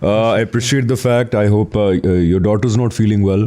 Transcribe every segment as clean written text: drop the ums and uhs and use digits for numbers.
I appreciate the fact. I hope your daughter's not feeling well.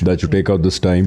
that you take out this time.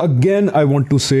again I want to say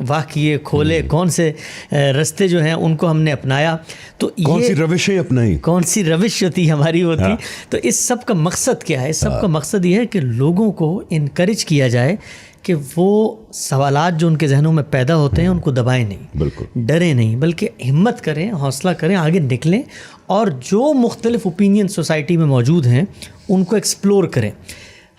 واہ کیے, کھولے, کون سے رستے جو ہیں ان کو ہم نے اپنایا, تو کون سی روشیں اپنائی, کون سی روش ہوتی ہماری ہوتی. تو اس سب کا مقصد کیا ہے؟ اس سب کا مقصد یہ ہے کہ لوگوں کو انکریج کیا جائے کہ وہ سوالات جو ان کے ذہنوں میں پیدا ہوتے ہیں ان کو دبائیں نہیں, بالکل ڈریں نہیں, بلکہ ہمت کریں, حوصلہ کریں, آگے نکلیں, اور جو مختلف اوپینین سوسائٹی میں موجود ہیں ان کو ایکسپلور کریں.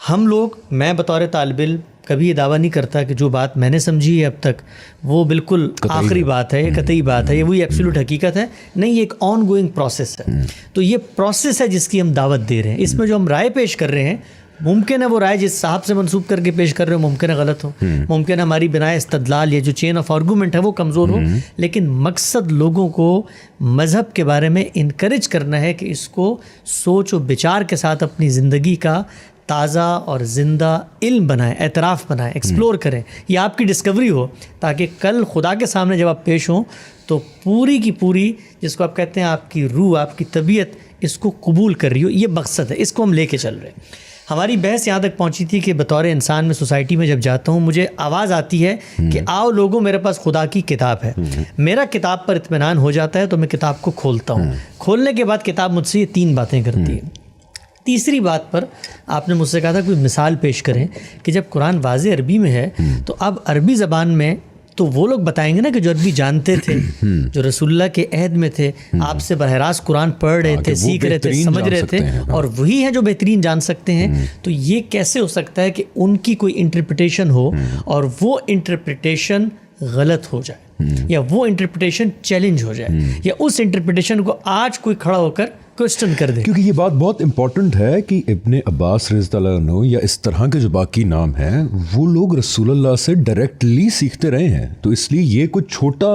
ہم لوگ, میں بطور طالب علم کبھی یہ دعویٰ نہیں کرتا کہ جو بات میں نے سمجھی ہے اب تک وہ بالکل آخری بات ہے, یہ قطعی بات ہے, یہ وہی ایبسولوٹ حقیقت ہے. نہیں, یہ ایک آن گوئنگ پروسیس ہے. تو یہ پروسیس ہے جس کی ہم دعوت دے رہے ہیں. اس میں جو ہم رائے پیش کر رہے ہیں, ممکن ہے وہ رائے جس صاحب سے منسوب کر کے پیش کر رہے ہو ممکن ہے غلط ہو, ممکن ہے ہماری بنائے استدلال یا جو چین آف آرگومنٹ ہے وہ کمزور ہو, لیکن مقصد لوگوں کو مذہب کے بارے میں انکریج کرنا ہے کہ اس کو سوچ و بچار کے ساتھ اپنی زندگی کا تازہ اور زندہ علم بنائیں, اعتراف بنائیں, ایکسپلور کریں. یہ آپ کی ڈسکوری ہو تاکہ کل خدا کے سامنے جب آپ پیش ہوں تو پوری کی پوری, جس کو آپ کہتے ہیں آپ کی روح, آپ کی طبیعت اس کو قبول کر رہی ہو. یہ مقصد ہے, اس کو ہم لے کے چل رہے ہیں. ہماری بحث یہاں تک پہنچی تھی کہ بطور انسان میں سوسائٹی میں جب جاتا ہوں مجھے آواز آتی ہے کہ آؤ لوگوں میرے پاس خدا کی کتاب ہے. میرا کتاب پر اطمینان ہو جاتا ہے تو میں کتاب کو کھولتا ہوں. کھولنے کے بعد کتاب مجھ سے یہ 3 باتیں کرتی ہے. تیسری بات پر آپ نے مجھ سے کہا تھا کوئی مثال پیش کریں کہ جب قرآن واضح عربی میں ہے تو اب عربی زبان میں تو وہ لوگ بتائیں گے نا کہ جو عربی جانتے تھے, جو رسول اللہ کے عہد میں تھے, آپ سے براہ راست قرآن پڑھ رہے تھے, سیکھ رہے تھے, سمجھ رہے تھے, اور وہی ہیں جو بہترین جان سکتے ہیں. تو یہ کیسے ہو سکتا ہے کہ ان کی کوئی انٹرپریٹیشن ہو اور وہ انٹرپریٹیشن غلط ہو جائے, یا وہ انٹرپریٹیشن چیلنج ہو جائے, یا اس انٹرپریٹیشن کو آج کوئی کھڑا ہو کر کوسچن کر دے. کیونکہ یہ بات بہت امپورٹنٹ ہے کہ ابن عباس رضی اللہ عنہ یا اس طرح کے جو باقی نام ہیں وہ لوگ رسول اللہ سے ڈائریکٹلی سیکھتے رہے ہیں, تو اس لیے یہ کوئی چھوٹا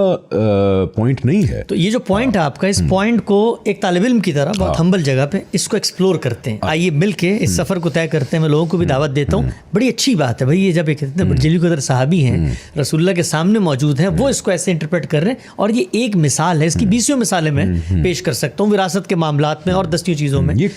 پوائنٹ نہیں ہے. تو یہ جو پوائنٹ ہے آپ کا, اس پوائنٹ کو ایک طالب علم کی طرح بہت ہمبل جگہ پہ اس کو ایکسپلور کرتے ہیں. آئیے مل کے اس سفر کو طے کرتے ہیں. میں لوگوں کو بھی دعوت دیتا ہوں. بڑی اچھی بات ہے بھائی, یہ جب ایک اتنے جلیل قدر صحابی ہیں, رسول اللہ کے سامنے موجود ہیں, وہ اس کو ایسے انٹرپریٹ کر رہے ہیں, اور یہ ایک مثال ہے. اس کی 20 مثالیں میں پیش کر سکتا ہوں وراثت کے معاملات میں اور دستیوں چیزوں میں. یہ ایک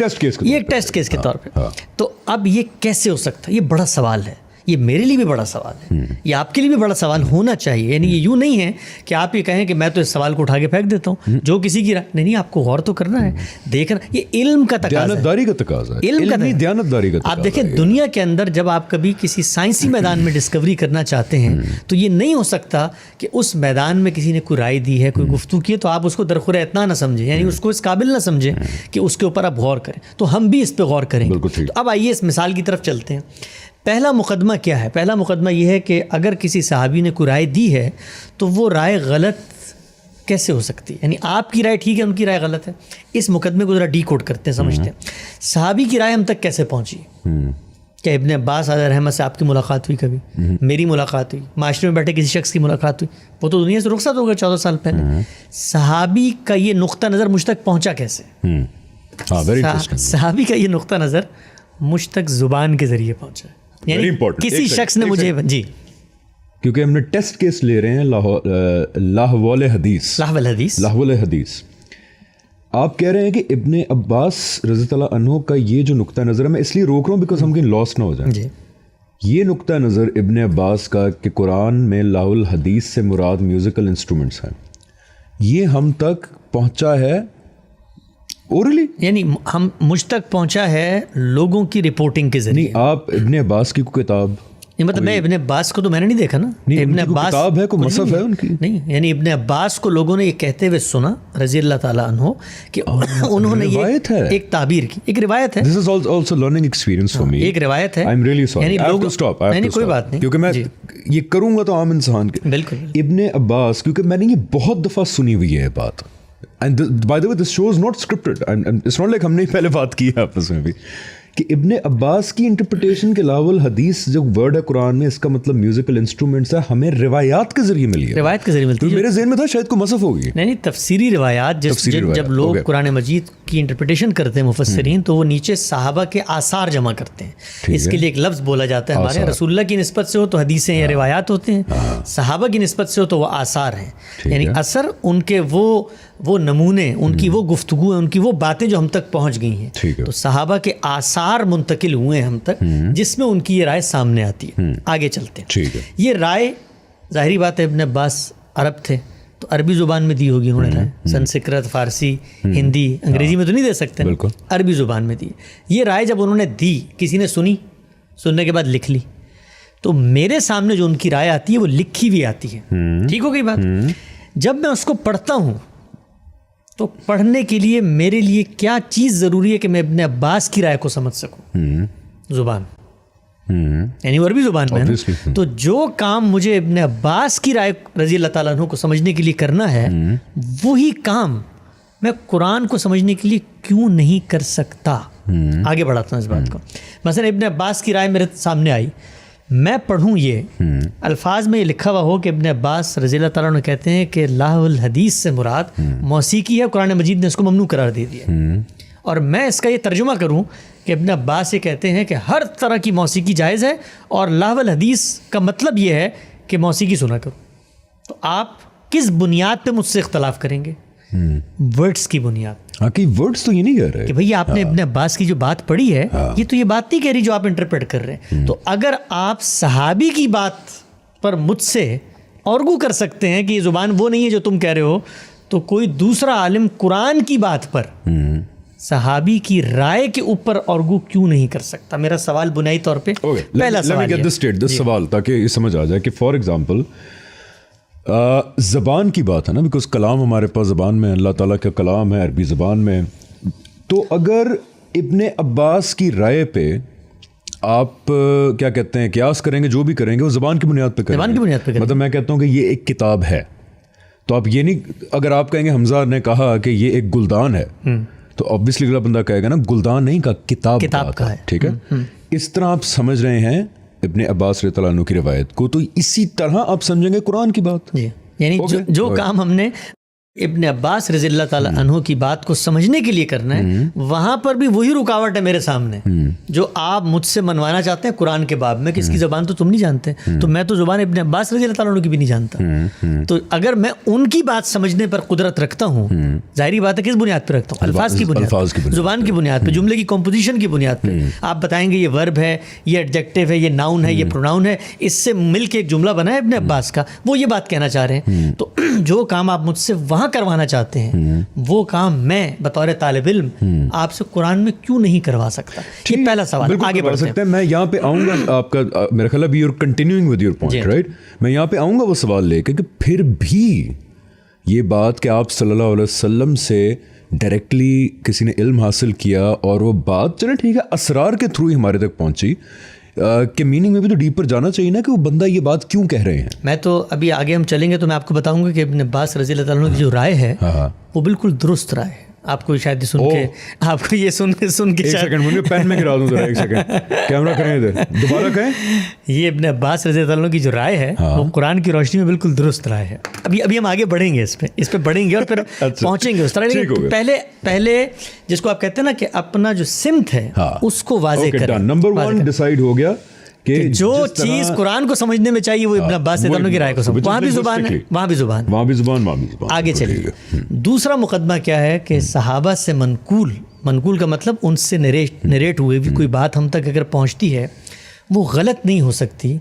ٹیسٹ کیس کے طور پہ. تو اب یہ کیسے ہو سکتا ہے؟ یہ بڑا سوال ہے. یہ میرے لیے بھی بڑا سوال ہے, یہ آپ کے لیے بھی بڑا سوال ہونا چاہیے. یعنی یہ یوں نہیں ہے کہ آپ یہ کہیں کہ میں تو اس سوال کو اٹھا کے پھینک دیتا ہوں جو کسی کی رائے. نہیں, آپ کو غور تو کرنا ہے, دیکھنا. یہ علم کا تقاضا ہے, دیانتداری کا تقاضا ہے, علمی دیانتداری کا تقاضا ہے. آپ دیکھیں دنیا کے اندر جب آپ کبھی کسی سائنسی میدان میں ڈسکوری کرنا چاہتے ہیں تو یہ نہیں ہو سکتا کہ اس میدان میں کسی نے کوئی رائے دی ہے, کوئی گفتگو کی ہے, تو آپ اس کو درخور اتنا نہ سمجھیں, یعنی اس کو اس قابل نہ سمجھیں کہ اس کے اوپر آپ غور کریں. تو ہم بھی اس پہ غور کریں گے. تو اب آئیے اس مثال کی طرف چلتے ہیں. پہلا مقدمہ کیا ہے؟ پہلا مقدمہ یہ ہے کہ اگر کسی صحابی نے کوئی رائے دی ہے تو وہ رائے غلط کیسے ہو سکتی ہے؟ یعنی آپ کی رائے ٹھیک ہے, ان کی رائے غلط ہے. اس مقدمے کو ذرا ڈی کوڈ کرتے ہیں, سمجھتے ہیں. صحابی کی رائے ہم تک کیسے پہنچی؟ کیا ابن عباس علیہ رحمت سے آپ کی ملاقات ہوئی کبھی؟ میری ملاقات ہوئی, معاشرے میں بیٹھے کسی شخص کی ملاقات ہوئی, وہ تو دنیا سے رخصت ہو گیا 14 سال پہلے. صحابی کا یہ نقطہ نظر مجھ تک پہنچا کیسے؟ صحابی کا یہ نقطہ نظر مجھ تک زبان کے ذریعے پہنچا, یعنی کسی شخص نے مجھے, جی کیونکہ ہم نے ٹیسٹ کیس لے رہے ہیں لاہول حدیث. آپ کہہ رہے ہیں کہ ابن عباس رضی اللہ عنہ کا یہ جو نقطہ نظر ہے, میں اس لیے روک رہا ہوں بیکاز ہم کہیں لاس نہ ہو جائیں. یہ نقطہ نظر ابن عباس کا کہ قرآن میں لاہول حدیث سے مراد میوزیکل انسٹرومنٹس ہیں, یہ ہم تک پہنچا ہے اورلی, یعنی ہم مجھ تک پہنچا ہے لوگوں کی رپورٹنگ کے ذریعے. نہیں, آپ ابن عباس کی کوئی کتاب, مطلب میں ابن عباس کو تو میں نے نہیں دیکھا نا, ابن عباس کتاب ہے, کوئی مصحف ہے ان کی نہیں. یعنی ابن عباس کو لوگوں نے یہ کہتے ہوئے سنا رضی اللہ تعالیٰ عنہ کہ انہوں نے یہ ایک تعبیر کی, ایک روایت ہے. This is also learning experience for me. ایک روایت ہے. I'm really sorry. I have to stop. نہیں, کوئی بات نہیں, کیونکہ میں یہ کروں گا تو عام انسان کے. بالکل. ابن عباس, کیونکہ میں نے یہ بہت دفعہ سنی ہوئی ہے بات. And by the way, this show is not scripted. It's not like ہم نے پہلے بات کی ہے آپس میں بھی کہ ابن عباس کی انٹرپریٹیشن کے لاول حدیث جو ورڈ ہے قرآن میں, اس کا مطلب میوزیکل انسٹرومنٹس ہے, ہمیں روایات کے ذریعے ملی ہے. روایت کے ذریعے ملتی ہے. میرے ذہن میں تھا شاید کوئی مصحف ہوگی. نہیں, تفسیری روایات. جب لوگ قرآن مجید کی انٹرپریٹیشن کرتے ہیں مفسرین, تو وہ نیچے صحابہ کے آثار جمع کرتے ہیں. اس کے لیے ایک لفظ بولا جاتا ہے ہمارے. رسول اللہ کی نسبت سے ہو تو حدیثیں یا روایات ہوتے ہیں, صحابہ کی نسبت سے ہو تو وہ آثار ہیں. یعنی اثر ان کے وہ نمونے, ان کی وہ گفتگو, ان کی وہ باتیں جو ہم تک پہنچ گئی ہیں. تو صحابہ کے آثار منتقل ہوئے ہم تک, جس میں ان کی یہ رائے سامنے آتی ہے. آگے چلتے ہیں. یہ رائے ظاہری بات ہے ابن عباس عرب تھے تو عربی زبان میں دی ہوگی انہوں نے رائے. سنسکرت، فارسی، ہندی، انگریزی میں تو نہیں دے سکتے، عربی زبان میں دی. یہ رائے جب انہوں نے دی، کسی نے سنی، سننے کے بعد لکھ لی، تو میرے سامنے جو ان کی رائے آتی ہے وہ لکھی ہوئی آتی ہے. ٹھیک ہو گئی بات. جب میں اس کو پڑھتا ہوں تو پڑھنے کے لیے میرے لیے کیا چیز ضروری ہے کہ میں ابن عباس کی رائے کو سمجھ سکوں. زبان، یعنی عربی زبان میں. تو جو کام مجھے ابن عباس کی رائے رضی اللہ تعالیٰ عنہ کو سمجھنے کے لیے کرنا ہے، وہی کام میں قرآن کو سمجھنے کے لیے کیوں نہیں کر سکتا. آگے بڑھاتا ہوں اس بات کو. مثلا ابن عباس کی رائے میرے سامنے آئی، میں پڑھوں یہ الفاظ میں یہ لکھا ہوا ہو کہ ابن عباس رضی اللہ تعالیٰ عنہ کہتے ہیں کہ لاہ الحدیث سے مراد موسیقی ہے، قرآن مجید نے اس کو ممنوع قرار دے دیا. اور میں اس کا یہ ترجمہ کروں کہ ابن عباس یہ کہتے ہیں کہ ہر طرح کی موسیقی جائز ہے، اور لاہ الحدیث کا مطلب یہ ہے کہ موسیقی سنا کرو. تو آپ کس بنیاد پہ مجھ سے اختلاف کریں گے؟ ورڈز کی بنیاد. ورڈز تو یہ نہیں کہہ رہے کہ بھئی آپ نے ابن عباس کی جو بات پڑھی ہے، یہ تو یہ بات نہیں کہہ رہی جو آپ انٹرپریٹ کر رہے ہیں. تو اگر آپ صحابی کی بات پر مجھ سے آرگو کر سکتے ہیں کہ یہ زبان وہ نہیں ہے جو تم کہہ رہے ہو، تو کوئی دوسرا عالم قرآن کی بات پر صحابی کی رائے کے اوپر آرگو کیوں نہیں کر سکتا؟ میرا سوال بنیادی طور پہ پہلا سوال تاکہ یہ سمجھ آ جائے کہ فار ایگزامپل زبان کی بات ہے نا، بیکاز کلام ہمارے پاس زبان میں، اللہ تعالیٰ کا کلام ہے عربی زبان میں. تو اگر ابن عباس کی رائے پہ آپ کیا کہتے ہیں قیاس کریں گے، جو بھی کریں گے وہ زبان کی بنیاد پہ کریں گے. زبان کی بنیاد پہ مطلب میں کہتا ہوں کہ یہ ایک کتاب ہے، تو آپ یہ نہیں، اگر آپ کہیں گے حمزہ نے کہا کہ یہ ایک گلدان ہے، تو آبویسلی اگلا بندہ کہے گا نا گلدان نہیں کا کتاب کا ہے. ٹھیک ہے. اس طرح آپ سمجھ رہے ہیں ابن عباس رضی اللہ عنہ کی روایت کو، تو اسی طرح آپ سمجھیں گے قرآن کی بات. جی، یعنی جو کام ہم نے ابن عباس رضی اللہ تعالیٰ عنہ کی بات کو سمجھنے کے لیے کرنا ہے، وہاں پر بھی وہی رکاوٹ ہے میرے سامنے جو آپ مجھ سے منوانا چاہتے ہیں قرآن کے باب میں کہ اس کی زبان تو تم نہیں جانتے. تو میں تو زبان ابن عباس رضی اللہ تعالیٰ عنہ کی بھی نہیں جانتا. تو اگر میں ان کی بات سمجھنے پر قدرت رکھتا ہوں، ظاہری بات ہے کس بنیاد پہ رکھتا ہوں؟ الفاظ کی بنیاد، زبان کی بنیاد پہ، جملے کی کمپوزیشن کی بنیاد پہ. آپ بتائیں گے یہ ورب ہے، یہ ایڈجیکٹو ہے، یہ ناؤن ہے، یہ پروناؤن ہے، اس سے مل کے ایک جملہ بنا ہے ابن عباس کا، وہ یہ بات کہنا چاہ رہے ہیں. تو جو کام آپ مجھ سے وہاں کروانا چاہتے ہیں، وہ کام میں بطور طالب علم آپ سے قرآن میں کیوں نہیں کروا سکتا؟ یہ پہلا سوال. آگے بڑھ سکتے ہیں. میں یہاں پہ آؤں گا، آپ کا میرا خیال ہے you are continuing with your point, right. میں یہاں پہ آؤں گا وہ سوال لے کے کہ پھر بھی یہ بات کہ آپ صلی اللہ علیہ وسلم سے ڈائریکٹلی کسی نے علم حاصل کیا اور وہ بات چلے ٹھیک ہے اسرار کے تھرو ہی ہمارے تک پہنچی، کہ میننگ میں بھی تو ڈیپر جانا چاہیے نا کہ وہ بندہ یہ بات کیوں کہہ رہے ہیں. میں تو ابھی آگے ہم چلیں گے تو میں آپ کو بتاؤں گا کہ ابن عباس رضی اللہ تعالیٰ عنہ کی جو رائے ہے وہ بالکل درست رائے ہے. آپ کو شاید سن کے آپ کو یہ سن کے ایک سیکنڈ مجھے پین میں گرا دوں ذرا، ایک سیکنڈ کیمرہ کریں ادھر، دوبارہ کہیں. یہ ابن عباس رضی اللہ عنہ کی جو رائے ہے وہ قرآن کی روشنی میں بالکل درست رائے ہے. ابھی ہم آگے بڑھیں گے، اس پہ بڑھیں گے اور پھر پہنچیں گے اس طرح. پہلے جس کو آپ کہتے ہیں نا کہ اپنا جو سمت ہے اس کو واضح کریں. نمبر 1 ڈیسائیڈ ہو گیا کہ جو چیز قرآن کو سمجھنے میں چاہیے وہ ابن عباس رضی اللہ عنہ کی رائے کو سمجھ. وہاں بھی زبان ہے، وہاں بھی زبان. آگے چلیے. دوسرا مقدمہ کیا ہے کہ صحابہ سے منقول کا مطلب ان سے نریٹ ہوئی بھی کوئی بات ہم تک اگر پہنچتی ہے وہ غلط نہیں ہو سکتی.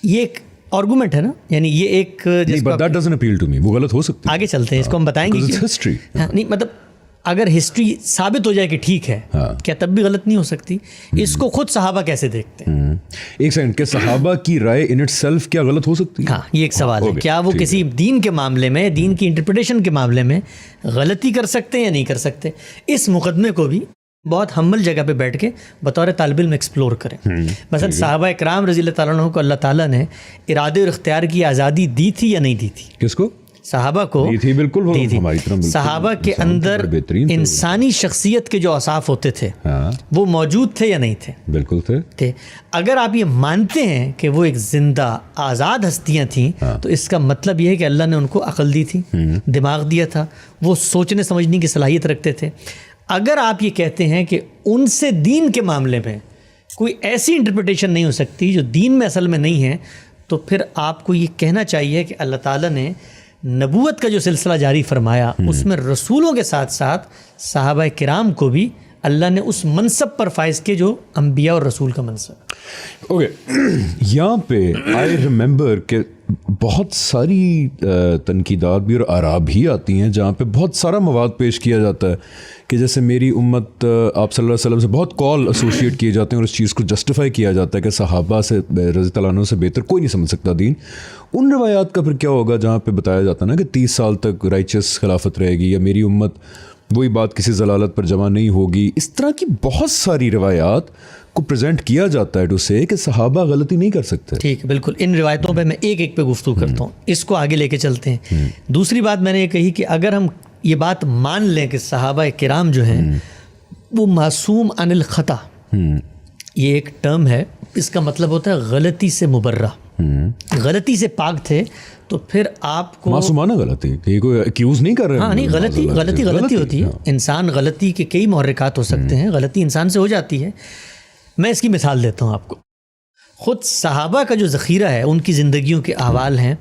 یہ ایک آرگومنٹ ہے نا، یعنی یہ ایک وہ غلط ہو سکتی ہے. آگے چلتے ہیں، اس کو ہم بتائیں گے. نہیں مطلب اگر ہسٹری ثابت ہو جائے کہ ٹھیک ہے، کیا تب بھی غلط نہیں ہو سکتی؟ اس کو خود صحابہ کیسے دیکھتے ہیں؟ ایک سیکنڈ، کہ صحابہ کی رائے ان اٹ سیلف کیا غلط ہو سکتی ہے؟ ہاں، یہ ایک سوال ہے. کیا وہ کسی دین کے معاملے میں، دین کی انٹرپریٹیشن کے معاملے میں غلطی کر سکتے ہیں یا نہیں کر سکتے؟ اس مقدمے کو بھی بہت ہمبل جگہ پہ بیٹھ کے بطور طالب علم ایکسپلور کریں. مثلا صحابہ اکرام رضی اللہ تعالیٰ عنہ کو اللہ تعالیٰ نے ارادے اور اختیار کی آزادی دی تھی یا نہیں دی تھی؟ کس کو؟ صحابہ کو دی تھی. بالکل. صحابہ کے اندر انسانی شخصیت کے جو اوصاف ہوتے تھے وہ موجود تھے یا نہیں تھے؟ بالکل تھے. اگر آپ یہ مانتے ہیں کہ وہ ایک زندہ آزاد ہستیاں تھیں تو اس کا مطلب یہ ہے کہ اللہ نے ان کو عقل دی تھی، دماغ دیا تھا، وہ سوچنے سمجھنے کی صلاحیت رکھتے تھے. اگر آپ یہ کہتے ہیں کہ ان سے دین کے معاملے میں کوئی ایسی انٹرپریٹیشن نہیں ہو سکتی جو دین میں اصل میں نہیں ہے، تو پھر آپ کو یہ کہنا چاہیے کہ اللہ تعالیٰ نے نبوت کا جو سلسلہ جاری فرمایا اس میں رسولوں کے ساتھ ساتھ صحابہ کرام کو بھی اللہ نے اس منصب پر فائز کیے جو انبیاء اور رسول کا منصب. اوکے یہاں پہ آئی ریممبر کہ بہت ساری تنقیدات بھی اور آراء بھی آتی ہیں جہاں پہ بہت سارا مواد پیش کیا جاتا ہے کہ جیسے میری امت آپ صلی اللہ علیہ وسلم سے بہت کال ایسوسیٹ کیے جاتے ہیں اور اس چیز کو جسٹیفائی کیا جاتا ہے کہ صحابہ سے رضی اللہ عنہ سے بہتر کوئی نہیں سمجھ سکتا دین. ان روایات کا پھر کیا ہوگا جہاں پہ بتایا جاتا ہے نا کہ 30 سال تک رائچس خلافت رہے گی یا میری امت وہی بات کسی ضلالت پر جمع نہیں ہوگی. اس طرح کی بہت ساری روایات کو پریزنٹ کیا جاتا ہے ٹو سے کہ صحابہ غلطی نہیں کر سکتے. ٹھیک ہے بالکل. ان روایتوں پہ میں ایک ایک پہ گفتگو کرتا ہوں, اس کو آگے لے کے چلتے ہیں. دوسری بات میں نے یہ کہی کہ اگر ہم یہ بات مان لیں کہ صحابہ کرام جو ہیں وہ معصوم عن الخطا, یہ ایک ٹرم ہے, اس کا مطلب ہوتا ہے غلطی سے مبرہ, غلطی سے پاک تھے, تو پھر آپ کو معصومانہ غلطی, یہ کوئی ایکیوز نہیں کر رہے. ہاں نہیں, غلطی ہوتی ہے. انسان غلطی کے کئی محرکات ہو سکتے ہیں, غلطی انسان سے ہو جاتی ہے. میں اس کی مثال دیتا ہوں آپ کو. خود صحابہ کا جو ذخیرہ ہے, ان کی زندگیوں کے احوال ہیں,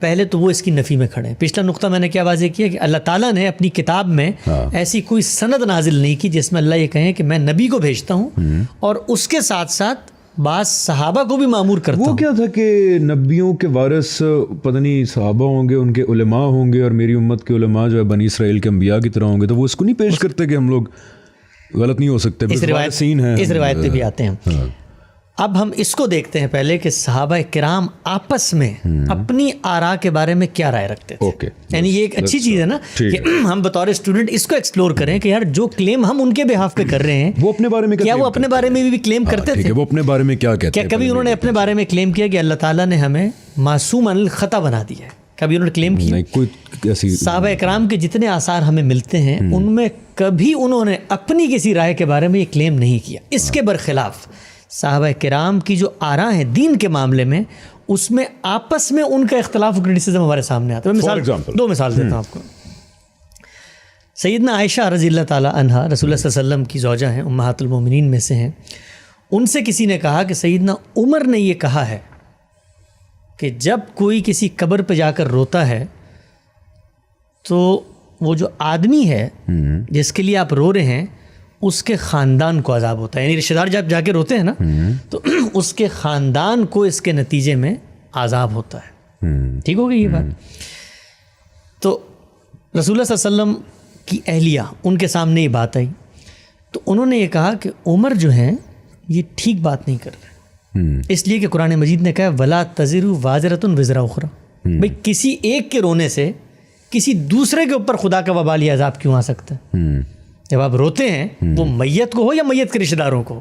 پہلے تو وہ اس کی نفی میں کھڑے ہیں. پچھلا نقطہ میں نے کیا واضح کیا کہ اللہ تعالیٰ نے اپنی کتاب میں ایسی کوئی سند نازل نہیں کی جس میں اللہ یہ کہیں کہ میں نبی کو بھیجتا ہوں اور اس کے ساتھ ساتھ بعض صحابہ کو بھی مامور کرتا ہوں. وہ کیا تھا کہ نبیوں کے وارث پتہ نہیں صحابہ ہوں گے, ان کے علماء ہوں گے, اور میری امت کے علماء جو ہے بنی اسرائیل کے انبیاء کی طرح ہوں گے, تو وہ اس کو نہیں پیش کرتے کہ ہم لوگ غلط نہیں ہو سکتے. اس روایت پہ بھی آتے ہیں. اب ہم اس کو دیکھتے ہیں پہلے کہ صحابہ کرام آپس میں اپنی آراء کے بارے میں کیا رائے رکھتے تھے. یعنی یہ ایک اچھی چیز ہے نا کہ ہم بطور اسٹوڈنٹ اس کو ایکسپلور کریں کہ یار جو کلیم ہم ان کے بہاف پہ کر رہے ہیں وہ اپنے بارے میں کیا وہ اپنے بارے میں بھی کلیم کرتے تھے, وہ اپنے بارے میں کیا کہتے ہیں. کیا کبھی انہوں نے اپنے بارے میں کلیم کیا کہ اللہ تعالیٰ نے ہمیں معصوم عن الخطا بنا دیا ہے؟ کبھی انہوں نے کلیم کیا؟ صحابہ اکرام کے جتنے آثار ہمیں ملتے ہیں ان میں کبھی انہوں نے اپنی کسی رائے کے بارے میں یہ کلیم نہیں کیا. اس کے برخلاف صحابہ کرام کی جو آراء ہیں دین کے معاملے میں, اس میں آپس میں ان کا اختلاف و کرٹیسزم ہمارے سامنے آتا ہے. دو مثال دیتا ہوں آپ کو. سیدنا عائشہ رضی اللہ تعالیٰ عنہا رسول اللہ صلی اللہ علیہ وسلم کی زوجہ ہیں, امہات المومنین میں سے ہیں. ان سے کسی نے کہا کہ سیدنا عمر نے یہ کہا ہے کہ جب کوئی کسی قبر پہ جا کر روتا ہے تو وہ جو آدمی ہے جس کے لیے آپ رو رہے ہیں اس کے خاندان کو عذاب ہوتا ہے. یعنی رشتہ دار جب جا کے روتے ہیں نا تو اس کے خاندان کو اس کے نتیجے میں عذاب ہوتا ہے. ٹھیک ہو گئی یہ بات. تو رسول اللہ صلی اللہ علیہ وسلم کی اہلیہ ان کے سامنے یہ بات آئی تو انہوں نے یہ کہا کہ عمر جو ہیں یہ ٹھیک بات نہیں کر رہے, اس لیے کہ قرآن مجید نے کہا ولا تزر وازرۃ وزر اخری. بھائی کسی ایک کے رونے سے کسی دوسرے کے اوپر خدا کا وبال یا عذاب کیوں آ سکتا ہے؟ جب آپ روتے ہیں وہ میت کو ہو یا میت کے رشتہ داروں کو,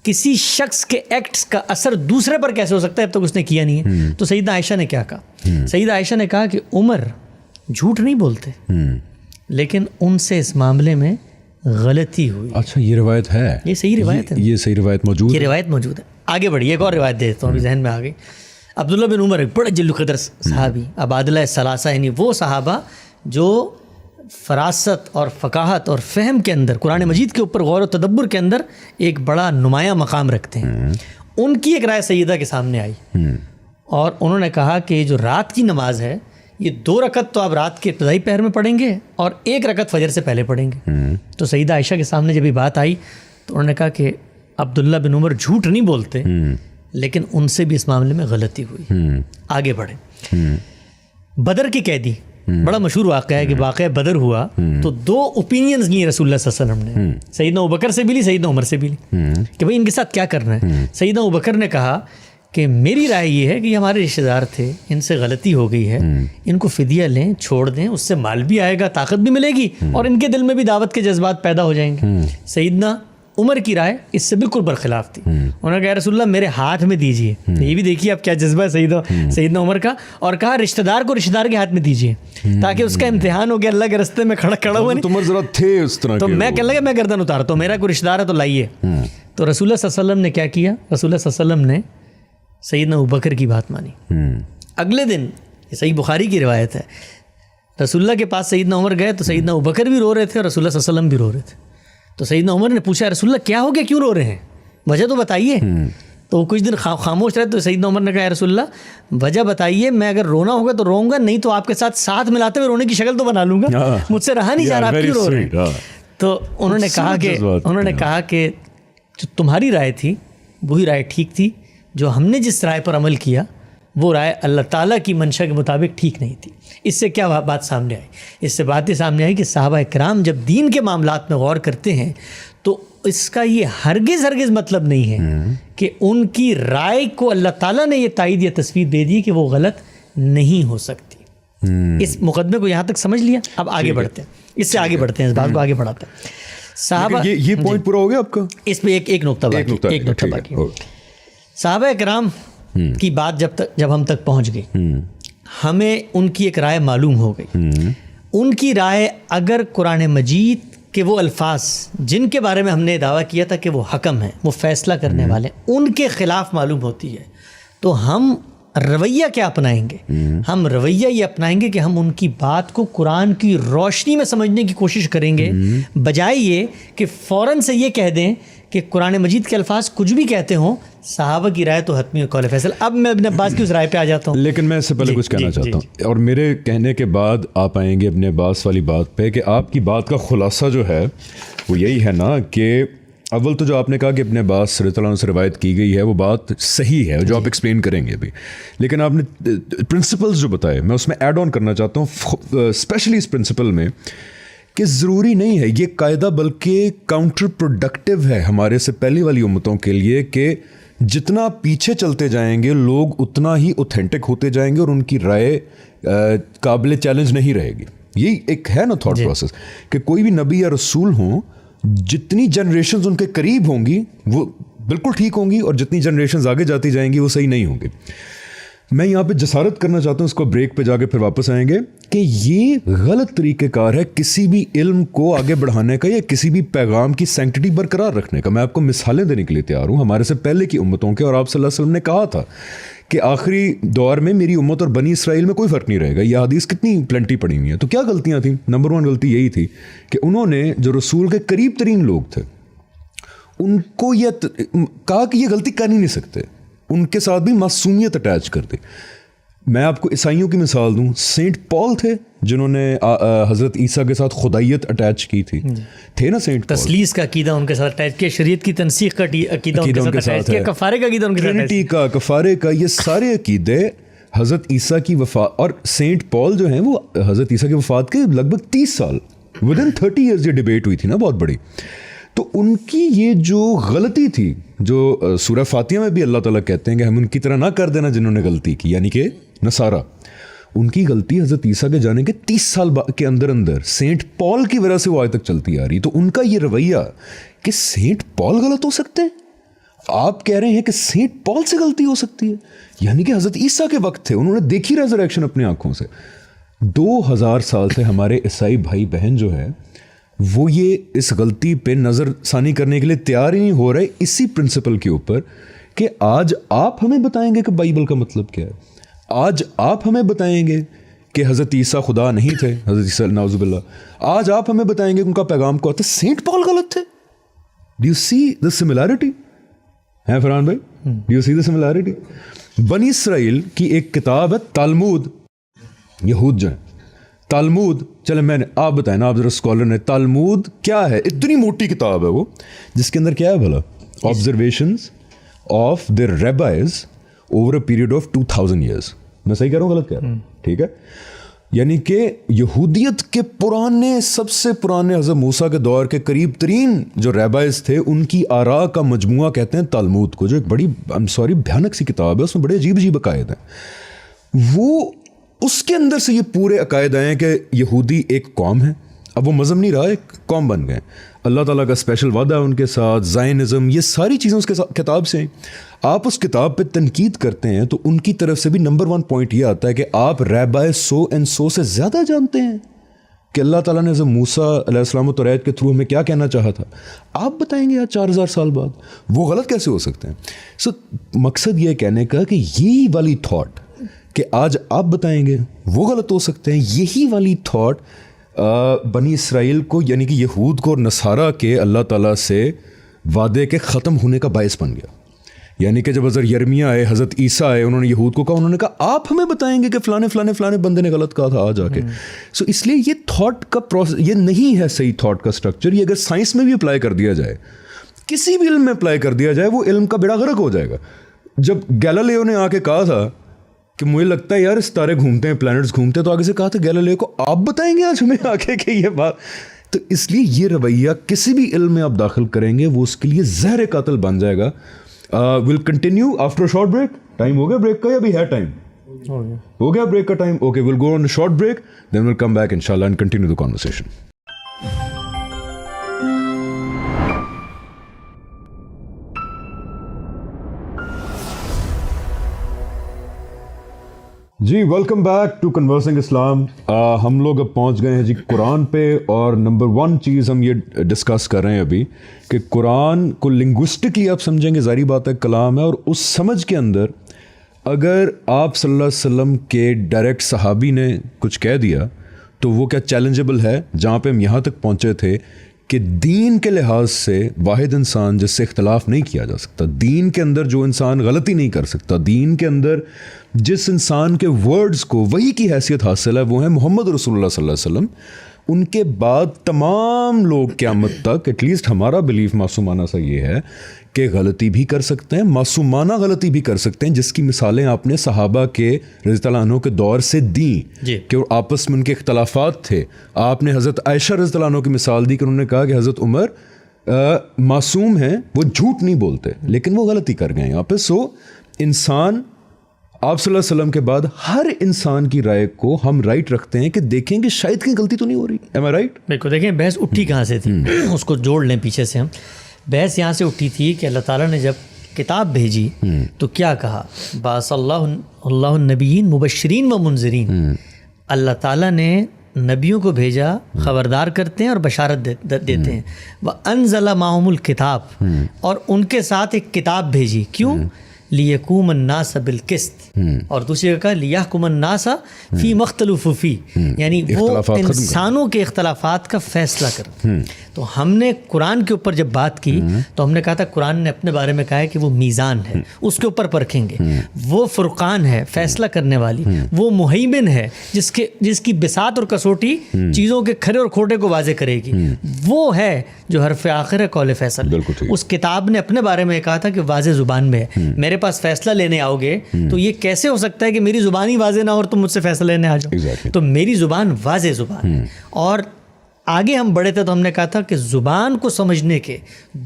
کسی شخص کے ایکٹس کا اثر دوسرے پر کیسے ہو سکتا ہے اب تک اس نے کیا نہیں ہے. تو سیدہ عائشہ نے کیا کہا؟ سیدہ عائشہ نے کہا کہ عمر جھوٹ نہیں بولتے لیکن ان سے اس معاملے میں غلطی ہوئی. اچھا یہ روایت ہے, یہ صحیح روایت ہے, یہ صحیح روایت موجود ہے, یہ روایت موجود ہے. آگے بڑھیے, ایک اور روایت دیتا ہوں, ابھی ذہن میں آ گئی. عبداللہ بن عمر ایک بڑے جل قدر صحابی, عبادلہ الثلاثہ, یعنی وہ صحابہ جو فراست اور فقاہت اور فہم کے اندر قرآن مجید کے اوپر غور و تدبر کے اندر ایک بڑا نمایاں مقام رکھتے ہیں. ان کی ایک رائے سیدہ کے سامنے آئی اور انہوں نے کہا کہ جو رات کی نماز ہے یہ 2 رکعت تو آپ رات کے ابتدائی پہر میں پڑھیں گے اور 1 رکعت فجر سے پہلے پڑھیں گے. تو سیدہ عائشہ کے سامنے جب یہ بات آئی تو انہوں نے کہا کہ عبداللہ بن عمر جھوٹ نہیں بولتے لیکن ان سے بھی اس معاملے میں غلطی ہوئی. آگے بڑھیں. بدر کی قیدی, بڑا مشہور واقعہ ہے کہ واقعہ بدر ہوا تو 2 اوپینینز لیے رسول اللہ صلی اللہ علیہ وسلم نے, سیدنا ابوبکر سے بھی لی, سیدنا عمر سے بھی لی, کہ بھئی ان کے ساتھ کیا کرنا ہے. سیدنا ابوبکر نے کہا کہ میری رائے یہ ہے کہ یہ ہمارے رشتہ دار تھے, ان سے غلطی ہو گئی ہے, ان کو فدیہ لیں, چھوڑ دیں, اس سے مال بھی آئے گا, طاقت بھی ملے گی اور ان کے دل میں بھی دعوت کے جذبات پیدا ہو جائیں گے. سیدنا عمر کی رائے اس سے بالکل برخلاف تھی. انہوں نے کہا رسول اللہ میرے ہاتھ میں دیجیے, یہ بھی دیکھیے اب کیا جذبہ ہے سیدنا عمر کا, اور کہا رشتہ دار کو رشتہ دار کے ہاتھ میں دیجیے تاکہ اس کا امتحان ہو گیا, اللہ کے رستے میں کھڑا ہوا نہیں تو میں کہنے لگا میں گردن اتارتا ہوں, میرا کوئی رشتہ دار ہے تو لائیے. تو رسول اللہ صلی اللہ علیہ وسلم نے کیا کیا؟ رسول اللہ صلی اللہ علیہ وسلم نے سیدنا ابوبکر کی بات مانی. اگلے دن, یہ صحیح بخاری کی روایت ہے, رسول اللہ کے پاس سیدنا عمر گئے تو سیدنا ابوبکر بھی رو رہے تھے اور رسول اللہ صلی اللہ علیہ وسلم بھی رو رہے تھے. تو سیدنا عمر نے پوچھا رسول اللہ کیا ہو گیا, کیوں رو رہے ہیں, وجہ تو بتائیے. تو وہ کچھ دن خاموش رہے تو سیدنا عمر نے کہا رسول اللہ وجہ بتائیے, میں اگر رونا ہوگا تو روؤں گا, نہیں تو آپ کے ساتھ ملاتے ہوئے رونے کی شکل تو بنا لوں گا, مجھ سے رہا نہیں جا رہا, آپ کیوں رو رہے ہیں. تو انہوں نے کہا کہ جو تمہاری رائے تھی وہی رائے ٹھیک تھی، جو ہم نے جس رائے پر عمل کیا وہ رائے اللہ تعالیٰ کی منشا کے مطابق ٹھیک نہیں تھی۔ اس سے کیا بات سامنے آئی؟ اس سے بات یہ سامنے آئی کہ صحابہ کرام جب دین کے معاملات میں غور کرتے ہیں تو اس کا یہ ہرگز مطلب نہیں ہے کہ ان کی رائے کو اللہ تعالیٰ نے یہ تائید یا تصویر دے دی کہ وہ غلط نہیں ہو سکتی۔ اس مقدمے کو یہاں تک سمجھ لیا، اب آگے بڑھتے ہیں، اس سے آگے بڑھتے ہیں، اس بات کو آگے بڑھاتے ہیں۔ صحابہ یہ پوائنٹ پورا ہو گیا آپ کا؟ اس پہ ایک نقطہ باقی۔ صحابہ کرام کی بات جب ہم تک پہنچ گئی، ہمیں ان کی ایک رائے معلوم ہو گئی۔ ان کی رائے اگر قرآن مجید کہ وہ الفاظ جن کے بارے میں ہم نے دعویٰ کیا تھا کہ وہ حکم ہیں، وہ فیصلہ کرنے والے ہیں، ان کے خلاف معلوم ہوتی ہے، تو ہم رویہ کیا اپنائیں گے؟ ہم رویہ یہ اپنائیں گے کہ ہم ان کی بات کو قرآن کی روشنی میں سمجھنے کی کوشش کریں گے، بجائے یہ کہ فوراً سے یہ کہہ دیں کہ قرآن مجید کے الفاظ کچھ بھی کہتے ہوں، صحابہ کی رائے تو حتمی قول فیصل۔ اب میں ابن عباس کی اس رائے پہ آ جاتا ہوں، لیکن میں اس سے پہلے کچھ کہنا چاہتا ہوں، اور میرے کہنے کے بعد آپ آئیں گے ابن عباس والی بات پہ، کہ آپ کی بات کا خلاصہ جو ہے وہ یہی ہے نا کہ اول تو جو آپ نے کہا کہ ابن عباس رضی اللہ عنہ سے روایت کی گئی ہے وہ بات صحیح ہے، جو آپ ایکسپلین کریں گے ابھی، لیکن آپ نے پرنسپلز جو بتائے میں اس میں ایڈ آن کرنا چاہتا ہوں، اسپیشلی اس پرنسپل میں کہ ضروری نہیں ہے یہ قاعدہ، بلکہ کاؤنٹر پروڈکٹیو ہے ہمارے سے پہلی والی امتوں کے لیے، کہ جتنا پیچھے چلتے جائیں گے لوگ اتنا ہی اوتھینٹک ہوتے جائیں گے اور ان کی رائے قابل چیلنج نہیں رہے گی۔ یہی ایک ہے نا تھاٹ پروسیس، کہ کوئی بھی نبی یا رسول ہوں، جتنی جنریشنز ان کے قریب ہوں گی وہ بالکل ٹھیک ہوں گی، اور جتنی جنریشنز آگے جاتی جائیں گی وہ صحیح نہیں ہوں گی۔ میں یہاں پہ جسارت کرنا چاہتا ہوں، اس کو بریک پہ جا کے پھر واپس آئیں گے، کہ یہ غلط طریقہ کار ہے کسی بھی علم کو آگے بڑھانے کا یا کسی بھی پیغام کی سینکٹی برقرار رکھنے کا۔ میں آپ کو مثالیں دینے کے لیے تیار ہوں ہمارے سے پہلے کی امتوں کے، اور آپ صلی اللہ علیہ وسلم نے کہا تھا کہ آخری دور میں میری امت اور بنی اسرائیل میں کوئی فرق نہیں رہے گا۔ یہ حدیث کتنی پلنٹی پڑی ہوئی ہیں۔ تو کیا غلطیاں تھیں؟ نمبر 1 غلطی یہی تھی کہ انہوں نے جو رسول کے قریب ترین لوگ تھے ان کو یہ کہا کہ یہ غلطی کر ہی نہیں سکتے، ان کے ساتھ بھی معصومیت اٹیچ کر دی۔ میں آپ کو عیسائیوں کی مثال دوں، سینٹ پال تھے جنہوں نے حضرت عیسیٰ کے ساتھ خدائیت اٹیچ کی تھی، تھے نا سینٹ پال۔ تثلیث کا عقیدہ ان کے ساتھ اٹیچ کیا، شریعت کی تنسیخ کا عقیدہ ان کے ساتھ اٹیچ کیا، کفارے کا عقیدہ ان کے ساتھ، ٹرینٹی کا، کفارے کا، یہ سارے عقیدے حضرت عیسیٰ کی وفات، اور سینٹ پال جو ہیں وہ حضرت عیسیٰ کی وفات کے لگ بھگ 30 سال ودن 30 ایئرز یہ ڈیبیٹ ہوئی تھی نا بہت بڑی۔ تو ان کی یہ جو غلطی تھی، جو سورہ فاتحہ میں بھی اللہ تعالیٰ کہتے ہیں کہ ہم ان کی طرح نہ کر دینا جنہوں نے غلطی کی، یعنی کہ نصارہ، ان کی غلطی حضرت عیسیٰ کے جانے کے 30 سال کے اندر سینٹ پال کی وجہ سے وہ آج تک چلتی آ رہی۔ تو ان کا یہ رویہ کہ سینٹ پال غلط ہو سکتے ہیں، آپ کہہ رہے ہیں کہ سینٹ پال سے غلطی ہو سکتی ہے، یعنی کہ حضرت عیسیٰ کے وقت تھے، انہوں نے دیکھی ریزریکشن اپنی آنکھوں سے۔ 2000 سال سے ہمارے عیسائی بھائی بہن جو ہے وہ یہ اس غلطی پہ نظر ثانی کرنے کے لیے تیار ہی نہیں ہو رہے، اسی پرنسپل کے اوپر کہ آج آپ ہمیں بتائیں گے کہ بائبل کا مطلب کیا ہے، آج آپ ہمیں بتائیں گے کہ حضرت عیسیٰ خدا نہیں تھے، حضرت عیسیٰ نعوذ باللہ، آج آپ ہمیں بتائیں گے کہ ان کا پیغام کو آتا ہے سینٹ پال غلط تھے۔ Do you see the similarity ہے فرحان بھائی؟ Do you see the similarity? بنی اسرائیل کی ایک کتاب ہے تالمود، یہود جو ہیں تالمود، چلے میں نے آپ بتائیں نا، آپ ذرا اسکالر نے، تالمود کیا ہے؟ اتنی موٹی کتاب ہے وہ، جس کے اندر کیا ہے بھلا؟ Observations of the rabbis over a period of 2000 years. میں صحیح کہہ رہا ہوں غلط کہہ رہا ہوں؟ ٹھیک ہے، یعنی کہ یہودیت کے پرانے، سب سے پرانے حضرت موسیٰ کے دور کے قریب ترین جو ریبائز تھے ان کی آراء کا مجموعہ کہتے ہیں تالمود کو، جو ایک بڑی بھیانک سی کتاب ہے، اس میں بڑے عجیب عجیب عقائد ہیں۔ وہ اس کے اندر سے یہ پورے عقائد آئے ہیں کہ یہودی ایک قوم ہے، اب وہ مذہب نہیں رہا، ایک قوم بن گئے، اللہ تعالیٰ کا اسپیشل وعدہ ہے ان کے ساتھ، زائنزم، یہ ساری چیزیں اس کے کتاب سے ہیں۔ آپ اس کتاب پہ تنقید کرتے ہیں تو ان کی طرف سے بھی نمبر 1 پوائنٹ یہ آتا ہے کہ آپ ریبائے 100 سے زیادہ جانتے ہیں کہ اللہ تعالیٰ نے حضرت موسیٰ علیہ السلام و توریت کے تھرو ہمیں کیا کہنا چاہا تھا، آپ بتائیں گے آج 4000 سال بعد، وہ غلط کیسے ہو سکتے ہیں؟ مقصد یہ کہنے کا کہ یہی والی تھاٹ کہ آج آپ بتائیں گے وہ غلط ہو سکتے ہیں، یہی والی تھاٹ بنی اسرائیل کو، یعنی کہ یہود کو اور نصارہ کے اللہ تعالیٰ سے وعدے کے ختم ہونے کا باعث بن گیا۔ یعنی کہ جب حضرت یرمیہ آئے, حضرت عیسیٰ آئے, انہوں نے یہود کو کہا, انہوں نے کہا آپ ہمیں بتائیں گے کہ فلانے فلانے فلانے بندے نے غلط کہا تھا آ جا کے. سو اس لیے یہ تھاٹ کا پروسیس یہ نہیں ہے صحیح تھاٹ کا اسٹرکچر. یہ اگر سائنس میں بھی اپلائی کر دیا جائے, کسی بھی علم میں اپلائی کر دیا جائے, وہ علم کا بیڑا غرق ہو جائے گا. جب گیلیلیو نے آ کے کہا تھا کہ مجھے لگتا ہے یار ستارے گھومتے ہیں, پلانٹس گھومتے ہیں, تو آگے سے کہا تھا گیلیلیو کو آپ بتائیں گے آج ہمیں آ کے کہ یہ بات. تو اس لیے یہ رویہ کسی بھی علم میں آپ داخل کریں گے وہ اس کے لیے زہر قاتل بن جائے گا. Will continue after short break. Time ہو گیا بریک کا یا ابھی ہے ٹائم؟ ہو گیا بریک کا time. Okay, will go on short break, then will come back انشاءاللہ اینڈ کنٹینیو دی کانورسیشن. جی welcome back to conversing Islam. ہم لوگ اب پہنچ گئے ہیں جی قرآن پہ, اور نمبر 1 چیز ہم یہ ڈسکس کر رہے ہیں ابھی کہ قرآن کو لنگوسٹکلی آپ سمجھیں گے, ظاہری بات ہے کلام ہے, اور اس سمجھ کے اندر اگر آپ صلی اللہ علیہ وسلم کے ڈائریکٹ صحابی نے کچھ کہہ دیا تو وہ کیا چیلنجبل ہے. جہاں پہ ہم یہاں تک پہنچے تھے کہ دین کے لحاظ سے واحد انسان جس سے اختلاف نہیں کیا جا سکتا, دین کے اندر جو انسان غلطی نہیں کر سکتا, دین کے اندر جس انسان کے ورڈز کو وہی کی حیثیت حاصل ہے, وہ ہیں محمد رسول اللہ صلی اللہ علیہ وسلم. ان کے بعد تمام لوگ قیامت تک, ایٹ لیسٹ ہمارا بلیف معصومانہ سا یہ ہے کہ غلطی بھی کر سکتے ہیں, معصومانہ غلطی بھی کر سکتے ہیں, جس کی مثالیں آپ نے صحابہ کے رضی اللہ عنہ کے دور سے دیں کہ آپس میں ان کے اختلافات تھے. آپ نے حضرت عائشہ رضی اللہ عنہ کی مثال دی کہ انہوں نے کہا کہ حضرت عمر معصوم ہیں, وہ جھوٹ نہیں بولتے, لیکن وہ غلطی کر گئے یہاں پہ. سو انسان آپ صلی اللہ علیہ وسلم کے بعد ہر انسان کی رائے کو ہم رائٹ رکھتے ہیں کہ دیکھیں کہ شاید کہیں غلطی تو نہیں ہو رہی. ایم آئی رائٹ؟ بالکل. دیکھیں بحث اٹھی کہاں سے تھی, اس کو جوڑ لیں پیچھے سے. ہم بحث یہاں سے اٹھی تھی کہ اللہ تعالیٰ نے جب کتاب بھیجی تو کیا کہا, باس اللہ النبیین مبشرین و منذرین. اللہ تعالیٰ نے نبیوں کو بھیجا, خبردار کرتے ہیں اور بشارت دیتے ہیں. وَأَنزَلَ مَعَهُمُ الْكِتَابَ, اور ان کے ساتھ ایک کتاب بھیجی. کیوں؟ لیکوم الناس بالقسط, اور دوسری جگہ کہا لیحکم الناس فی مختلف فی, یعنی وہ انسانوں کے اختلافات کا فیصلہ کر. تو ہم نے قرآن کے اوپر جب بات کی تو ہم نے کہا تھا قرآن نے اپنے بارے میں کہا ہے کہ وہ میزان ہے, اس کے اوپر پرکھیں گے. وہ فرقان ہے, فیصلہ کرنے والی. وہ مہیمن ہے, جس کی بساط اور کسوٹی چیزوں کے کھرے اور کھوٹے کو واضح کرے گی. وہ ہے جو حرف آخر ہے, قول فیصل. اس کتاب نے اپنے بارے میں کہا تھا کہ واضح زبان میں ہے. میرے پاس فیصلہ لینے آؤ گے تو یہ کیسے ہو سکتا ہے کہ میری زبان ہی واضح نہ ہو اور تم مجھ سے فیصلہ لینے آ جاؤ. تو میری زبان واضح زبان ہے. اور آگے ہم بڑھے تھے تو ہم نے کہا تھا کہ زبان کو سمجھنے کے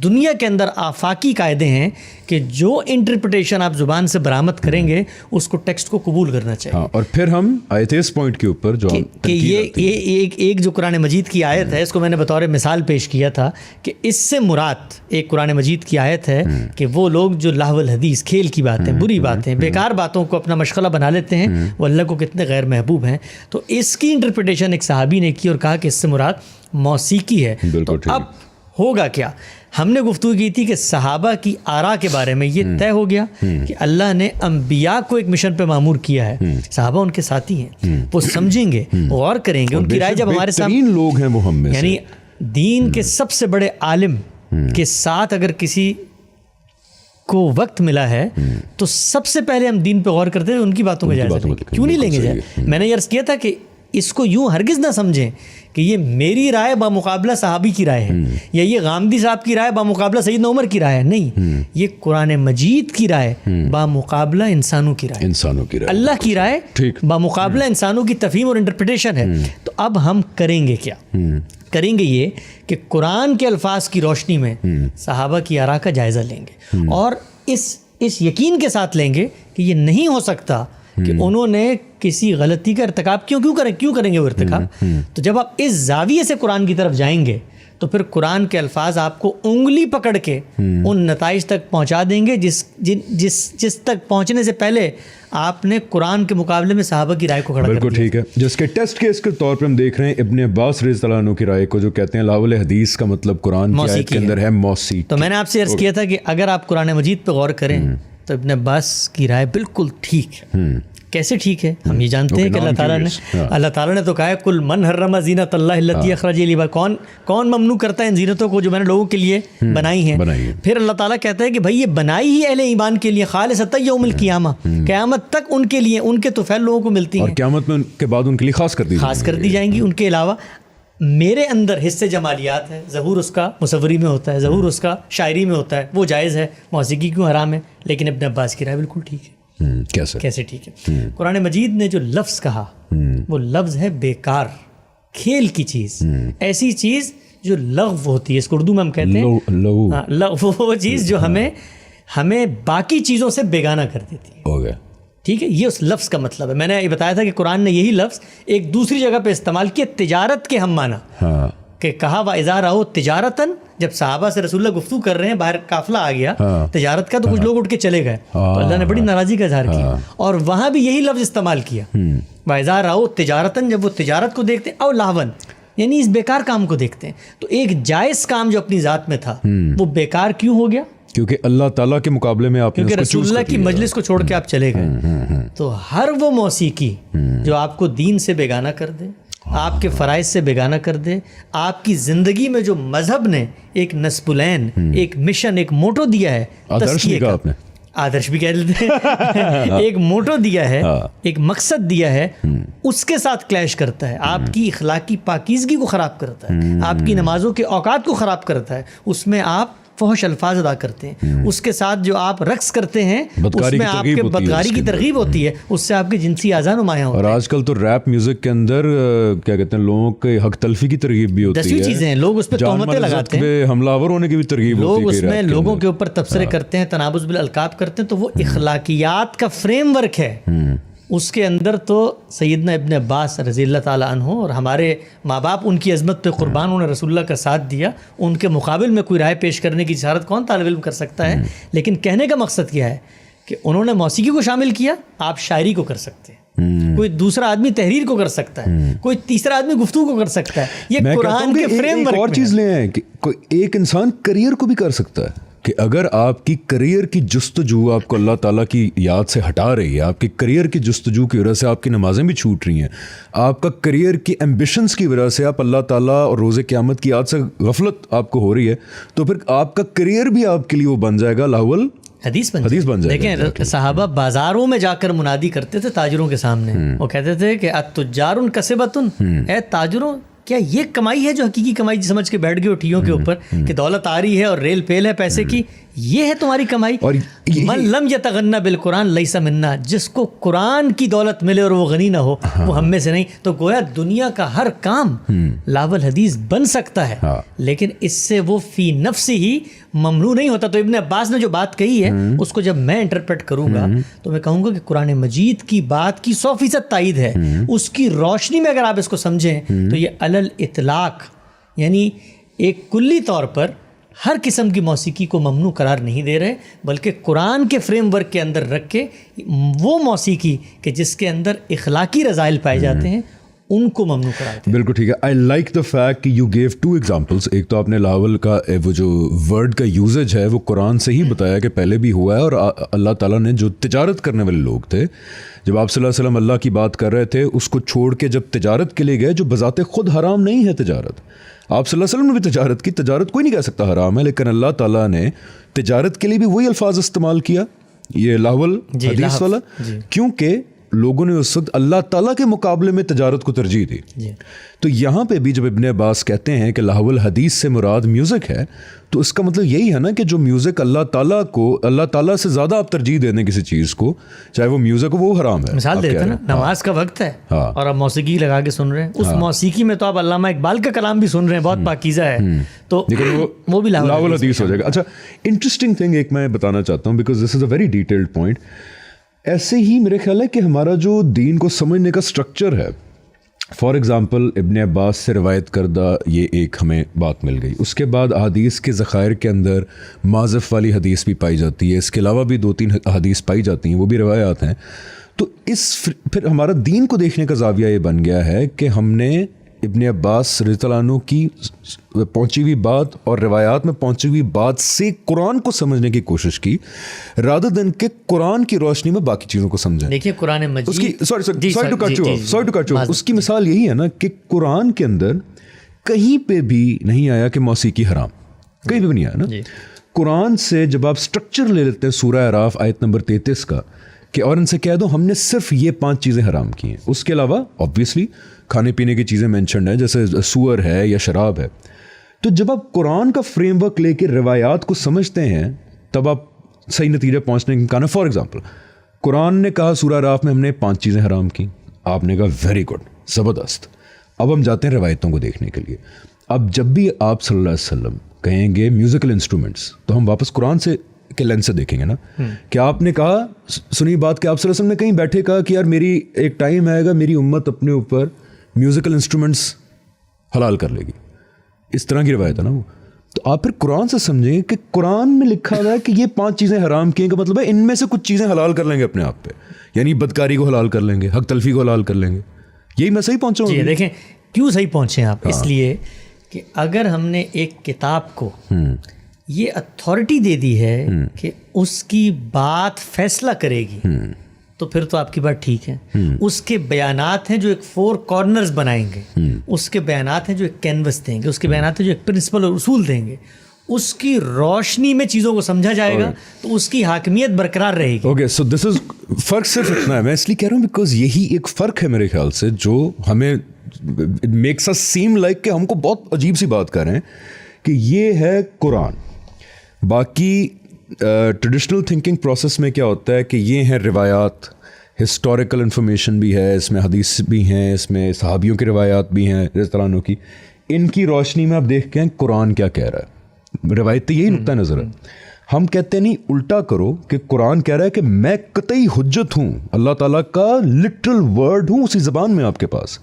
دنیا کے اندر آفاقی قاعدے ہیں کہ جو انٹرپریٹیشن آپ زبان سے برآمد کریں گے اس کو ٹیکسٹ کو قبول کرنا چاہیے. اور پھر ہم آئے تھے اس پوائنٹ کے اوپر جو کہ یہ ایک جو قرآن مجید کی آیت ہے, اس کو میں نے بطور مثال پیش کیا تھا کہ اس سے مراد ایک قرآن مجید کی آیت ہے کہ وہ لوگ جو لہو الحدیث, کھیل کی باتیں, بری باتیں, بیکار باتوں کو اپنا مشغلہ بنا لیتے ہیں, وہ اللہ کو کتنے غیر محبوب ہیں. تو اس کی انٹرپریٹیشن ایک صحابی نے کی اور کہا کہ اس سے مراد موسیقی ہے. تو اب ہوگا کیا, ہم نے گفتگو کی تھی کہ صحابہ کی آراء کے بارے میں یہ طے ہو گیا کہ اللہ نے انبیاء کو ایک مشن پہ مامور کیا ہے. صحابہ ان کے ساتھی ہیں, وہ سمجھیں گے, غور کریں گے, ان کی رائے جب ہمارے سامنے لوگ ہیں وہ ہم میں, یعنی دین کے سب سے بڑے عالم کے ساتھ اگر کسی کو وقت ملا ہے تو سب سے پہلے ہم دین پہ غور کرتے ہیں, ان کی باتوں کا جائزہ لیں گے. کیوں نہیں لیں گے جائزہ؟ میں نے عرض کیا تھا کہ اس کو یوں ہرگز نہ سمجھیں کہ یہ میری رائے بامقابلہ صحابی کی رائے ہے, یا یہ غامدی صاحب کی رائے بامقابلہ سیدنا عمر کی رائے ہے. نہیں, یہ قرآن مجید کی رائے بامقابلہ انسانوں کی رائے, اللہ کی رائے بامقابلہ انسانوں کی تفہیم اور انٹرپریٹیشن ہے. تو اب ہم کریں گے کیا؟ کریں گے یہ کہ قرآن کے الفاظ کی روشنی میں صحابہ کی آراء کا جائزہ لیں گے, اور اس یقین کے ساتھ لیں گے کہ یہ نہیں ہو سکتا کہ انہوں نے کسی غلطی کا ارتکاب کیوں کریں گے وہ ارتکاب. تو جب آپ اس زاویے سے قرآن کی طرف جائیں گے تو پھر قرآن کے الفاظ آپ کو انگلی پکڑ کے ان نتائج تک پہنچا دیں گے جس تک پہنچنے سے پہلے آپ نے قرآن کے مقابلے میں صحابہ کی رائے کو کھڑا کر دیا. بالکل ٹھیک ہے. جس کے ٹیسٹ کیس کے طور پہ ہم دیکھ رہے ہیں ابن عباس رضی اللہ عنہ کی رائے کو, جو کہتے ہیں لاول حدیث کا مطلب قرآن کی آیت کے اندر ہے موسیقی. تو میں نے آپ سے عرض کیا تھا کہ اگر آپ قرآن مجید پہ غور کریں تو ابن عباس کی رائے بالکل ٹھیک ہے. کیسے ٹھیک ہے؟ ہم یہ جانتے ہیں کہ اللہ تعالیٰ نے تو کہا ہے کل من حرم زینت اللہ التی اخرج لعباد، کون ممنوع کرتا ہے ان زینتوں کو جو میں نے لوگوں کے لیے بنائی ہیں. پھر اللہ تعالیٰ کہتا ہے کہ بھائی یہ بنائی ہی اہل ایمان کے لیے خالصۃ یوم القیامہ، قیامت تک ان کے لیے، ان کے طفیل لوگوں کو ملتی ہیں، اور قیامت میں ان کے بعد ان کے لیے خاص کر دی جائیں گی. ان کے علاوہ میرے اندر حصے جمالیات ہے، ظہور اس کا مصوری میں ہوتا ہے، ظہور اس کا شاعری میں ہوتا ہے، وہ جائز ہے. موسیقی کیوں حرام ہے؟ لیکن ابن عباس کی رائے بالکل ٹھیک ہے. کیسے ٹھیک ہے؟ قرآن مجید نے جو لفظ کہا وہ لفظ ہے بیکار، کھیل کی چیز، ایسی چیز جو لغو ہوتی ہے، اس کو اردو میں ہم کہتے ہیں وہ چیز جو ہمیں باقی چیزوں سے بیگانہ کر دیتی ہے. ٹھیک ہے، یہ اس لفظ کا مطلب ہے. میں نے یہ بتایا تھا کہ قرآن نے یہی لفظ ایک دوسری جگہ پہ استعمال کیا تجارت کے ہم معنی، کہ کہا وَإِذَا رَأَوْا تِجَارَةً، جب صحابہ سے رسول اللہ گفتگو کر رہے ہیں، باہر قافلہ آ گیا تجارت کا، تو کچھ لوگ اٹھ کے چلے گئے، تو اللہ نے بڑی ناراضی کا اظہار کیا، اور وہاں بھی یہی لفظ استعمال کیا وَإِذَا رَأَوْا تِجَارَةً، جب وہ تجارت کو دیکھتے ہیں، او لاہون، یعنی اس بیکار کام کو دیکھتے ہیں. تو ایک جائز کام جو اپنی ذات میں تھا وہ بیکار کیوں ہو گیا؟ کیونکہ اللہ تعالیٰ کے مقابلے میں آپ نے کیونکہ رسول اللہ کی مجلس کو چھوڑ کے آپ چلے گئے. تو ہر وہ موسیقی جو آپ کو دین سے بیگانہ کر دے، آپ کے فرائض سے بیگانہ کر دے، آپ کی زندگی میں جو مذہب نے ایک نصب العین، ایک مشن، ایک موٹو دیا ہے، آدرش بھی کہہ لیتے ہیں، ایک موٹو دیا ہے، ایک مقصد دیا ہے، اس کے ساتھ کلیش کرتا ہے، آپ کی اخلاقی پاکیزگی کو خراب کرتا ہے، آپ کی نمازوں کے اوقات کو خراب کرتا ہے، اس میں آپ فحش الفاظ ادا کرتے ہیں، اس کے ساتھ جو آپ رقص کرتے ہیں اس میں آپ کے بدکاری کی ترغیب ہوتی ہے، اس سے آپ کے جنسی اعضاء نمایاں ہوتے ہیں. اور آج کل تو ریپ میوزک کے اندر کیا کہتے ہیں، لوگوں کے حق تلفی کی ترغیب بھی ہوتی ہے، دسویں چیزیں ہیں، لوگ اس پہ تہمتیں لگاتے ہیں، حملہ آور ہونے کی بھی ترغیب ہوتی ہے، لوگ اس میں لوگوں کے اوپر تبصرے کرتے ہیں، تنابز بالالقاب کرتے ہیں. تو وہ اخلاقیات کا فریم ورک ہے، اس کے اندر تو سیدنا ابن عباس رضی اللہ تعالیٰ عنہ اور ہمارے ماں باپ ان کی عظمت پہ قربان، انہوں نے رسول اللہ کا ساتھ دیا، ان کے مقابل میں کوئی رائے پیش کرنے کی جسارت کون طالب علم کر سکتا ہے؟ لیکن کہنے کا مقصد کیا ہے کہ انہوں نے موسیقی کو شامل کیا، آپ شاعری کو کر سکتے ہیں، کوئی دوسرا آدمی تحریر کو کر سکتا ہے، کوئی تیسرا آدمی گفتگو کو کر سکتا ہے. یہ قرآن کے فریم ورک میں اور چیز لے آئیں کہ کوئی ایک انسان کریئر کو بھی کر سکتا ہے، کہ اگر آپ کی کریئر کی جستجو آپ کو اللہ تعالیٰ کی یاد سے ہٹا رہی ہے، آپ کی کریئر کی جستجو کی وجہ سے آپ کی نمازیں بھی چھوٹ رہی ہیں، آپ کا کریئر کی ایمبیشنز کی وجہ سے آپ اللہ تعالیٰ اور روز قیامت کی یاد سے غفلت آپ کو ہو رہی ہے، تو پھر آپ کا کریئر بھی آپ کے لیے وہ بن جائے گا لاول حدیث بن جائے. دیکھیں صحابہ بازاروں میں جا کر منادی کرتے تھے تاجروں کے سامنے، وہ کہتے تھے کہ التجار کسبۃ، اے تاجروں کیا یہ کمائی ہے جو حقیقی کمائی سمجھ کے بیٹھ گئے ٹھیوں کے اوپر کہ دولت آ رہی ہے اور ریل پیل ہے پیسے کی، یہ ہے تمہاری کمائی؟ من لم یتغنى بالقرآن لیس منا، جس کو قرآن کی دولت ملے اور وہ غنی نہ ہو وہ ہم میں سے نہیں. تو گویا دنیا کا ہر کام لاول حدیث بن سکتا ہے، لیکن اس سے وہ فی نفس ہی ممنوع نہیں ہوتا. تو ابن عباس نے جو بات کہی ہے اس کو جب میں انٹرپریٹ کروں گا تو میں کہوں گا کہ قرآن مجید کی بات کی 100% تائید ہے. اس کی روشنی میں اگر آپ اس کو سمجھیں تو یہ علل اطلاق، یعنی ایک کلی طور پر ہر قسم کی موسیقی کو ممنوع قرار نہیں دے رہے، بلکہ قرآن کے فریم ورک کے اندر رکھ کے وہ موسیقی کہ جس کے اندر اخلاقی رذائل پائے جاتے ہیں ان کو ممنوع قرار دیں. بالکل ٹھیک ہے. آئی لائک دا فیکٹ کہ یو گیو 2 ایگزامپلس. ایک تو آپ نے لاول کا وہ جو ورڈ کا یوزیج ہے وہ قرآن سے ہی بتایا کہ پہلے بھی ہوا ہے، اور اللہ تعالیٰ نے جو تجارت کرنے والے لوگ تھے، جب آپ صلی اللہ علیہ وسلم اللہ کی بات کر رہے تھے، اس کو چھوڑ کے جب تجارت کے لیے گئے، جو بذات خود حرام نہیں ہے تجارت، آپ صلی اللہ علیہ وسلم نے بھی تجارت کی، تجارت کوئی نہیں کہہ سکتا حرام ہے، لیکن اللہ تعالیٰ نے تجارت کے لیے بھی وہی الفاظ استعمال کیا، یہ لاول حدیث والا، کیونکہ لوگوں نے اس وقت اللہ تعالیٰ کے مقابلے میں تجارت کو ترجیح دی. تو یہاں پہ بھی جب ابن عباس کہتے ہیں کہ لاول حدیث سے مراد میوزک ہے، تو اس کا مطلب یہی ہے نا کہ جو میوزک اللہ تعالیٰ سے زیادہ آپ ترجیح دیں کسی چیز کو، چاہے وہ میوزک ہو، وہ حرام ہے. مثال دیتے ہیں نا، نماز کا وقت ہے اور آپ موسیقی لگا کے سن رہے ہیں، اس موسیقی میں تو آپ علامہ اقبال کا کلام بھی سن رہے ہیں، بہت پاکیزہ ہے، تو وہ بھی لاول حدیث ہو جائے گا. اچھا، انٹرسٹنگ تھنگ ایک میں بتانا چاہتا ہوں، because this is a very detailed point. ایسے ہی میرے خیال ہے کہ ہمارا جو دین کو سمجھنے کا سٹرکچر ہے، فار ایگزامپل ابن عباس سے روایت کردہ یہ ایک ہمیں بات مل گئی، اس کے بعد احادیث کے ذخائر کے اندر معزف والی حدیث بھی پائی جاتی ہے، اس کے علاوہ بھی 2-3 حدیث پائی جاتی ہیں، وہ بھی روایات ہیں. تو پھر ہمارا دین کو دیکھنے کا زاویہ یہ بن گیا ہے کہ ہم نے ابن عباس رضی اللہ عنہ کی پہنچی ہوئی بات اور روایات میں پہنچی ہوئی بات سے قرآن کو سمجھنے کی کوشش کی rather than کہ قرآن کی روشنی میں باقی چیزوں کو سمجھیں. دیکھیے قرآن مجید اس کی sorry to cut you off. اس کی مثال یہی ہے نا کہ قرآن کے اندر کہیں پہ بھی نہیں آیا کہ موسیقی حرام, کہیں پہ بھی نہیں آیا نا. قرآن سے جب آپ سٹرکچر لے لیتے ہیں سورہ اعراف آیت نمبر 33 کا کہ اور ان سے کہہ دو ہم نے صرف یہ 5 چیزیں حرام کی ہیں, اس کے علاوہ obviously کھانے پینے کی چیزیں مینشنڈ ہیں جیسے سور ہے یا شراب ہے. تو جب آپ قرآن کا فریم ورک لے کے روایات کو سمجھتے ہیں تب آپ صحیح نتیجہ پہنچنے کے امکان ہے. فار ایگزامپل قرآن نے کہا سورہ اعراف میں ہم نے 5 چیزیں حرام کی, آپ نے کہا ویری گڈ, زبردست. اب ہم جاتے ہیں روایتوں کو دیکھنے کے لیے. اب جب بھی آپ صلی اللہ علیہ وسلم کہیں گے میوزیکل انسٹرومنٹس تو ہم واپس قرآن سے کے لینس سے دیکھیں گے نا. کہ آپ نے کہا سنی بات کہ آپ صلی اللہ علیہ وسلم نے کہیں بیٹھے کہا کہ یار میری ایک ٹائم آئے گا میری امت اپنے اوپر میوزیکل انسٹرومنٹس حلال کر لے گی, اس طرح کی روایت ہے نا وہ. تو آپ پھر قرآن سے سمجھیں کہ قرآن میں لکھا ہوا ہے کہ یہ 5 چیزیں حرام کی ہیں, کا مطلب ہے ان میں سے کچھ چیزیں حلال کر لیں گے اپنے آپ پہ, یعنی بدکاری کو حلال کر لیں گے, حق تلفی کو حلال کر لیں گے. یہی میں صحیح پہنچا ہوں. جی دیکھیں کیوں صحیح پہنچے آپ, اس لیے کہ اگر ہم نے ایک کتاب کو یہ اتھارٹی دے دی ہے کہ اس کی بات فیصلہ کرے گی تو پھر تو آپ کی بات ٹھیک ہے. اس کے بیانات ہیں جو ایک 4 کارنرز بنائیں گے, اس کے بیانات ہیں جو ایک کینوس دیں گے, اس کے بیانات ہیں جو ایک پرنسپل اور اصول دیں گے, اس کی روشنی میں چیزوں کو سمجھا جائے گا تو اس کی حاکمیت برقرار رہے گی. اوکے سو دس از فرق صرف اتنا ہے, میں اس لیے کہہ رہا ہوں بیکاز یہی ایک فرق ہے میرے خیال سے جو ہمیں میکس اس سیم لائک کہ ہم کو بہت عجیب سی بات کر رہے ہیں کہ یہ ہے قرآن. باقی ٹریڈیشنل تھنکنگ پروسیس میں کیا ہوتا ہے کہ یہ ہیں روایات, ہسٹوریکل انفارمیشن بھی ہے اس میں, حدیث بھی ہیں اس میں, صحابیوں کی روایات بھی ہیں رضی اللہ عنہ کی. ان کی روشنی میں آپ دیکھ کے قرآن کیا کہہ رہا ہے, روایت یہی نقطہ نظر ہے. ہم کہتے نہیں الٹا کرو کہ قرآن کہہ رہا ہے کہ میں قطعی حجت ہوں, اللہ تعالیٰ کا لٹرل ورڈ ہوں اسی زبان میں آپ کے پاس.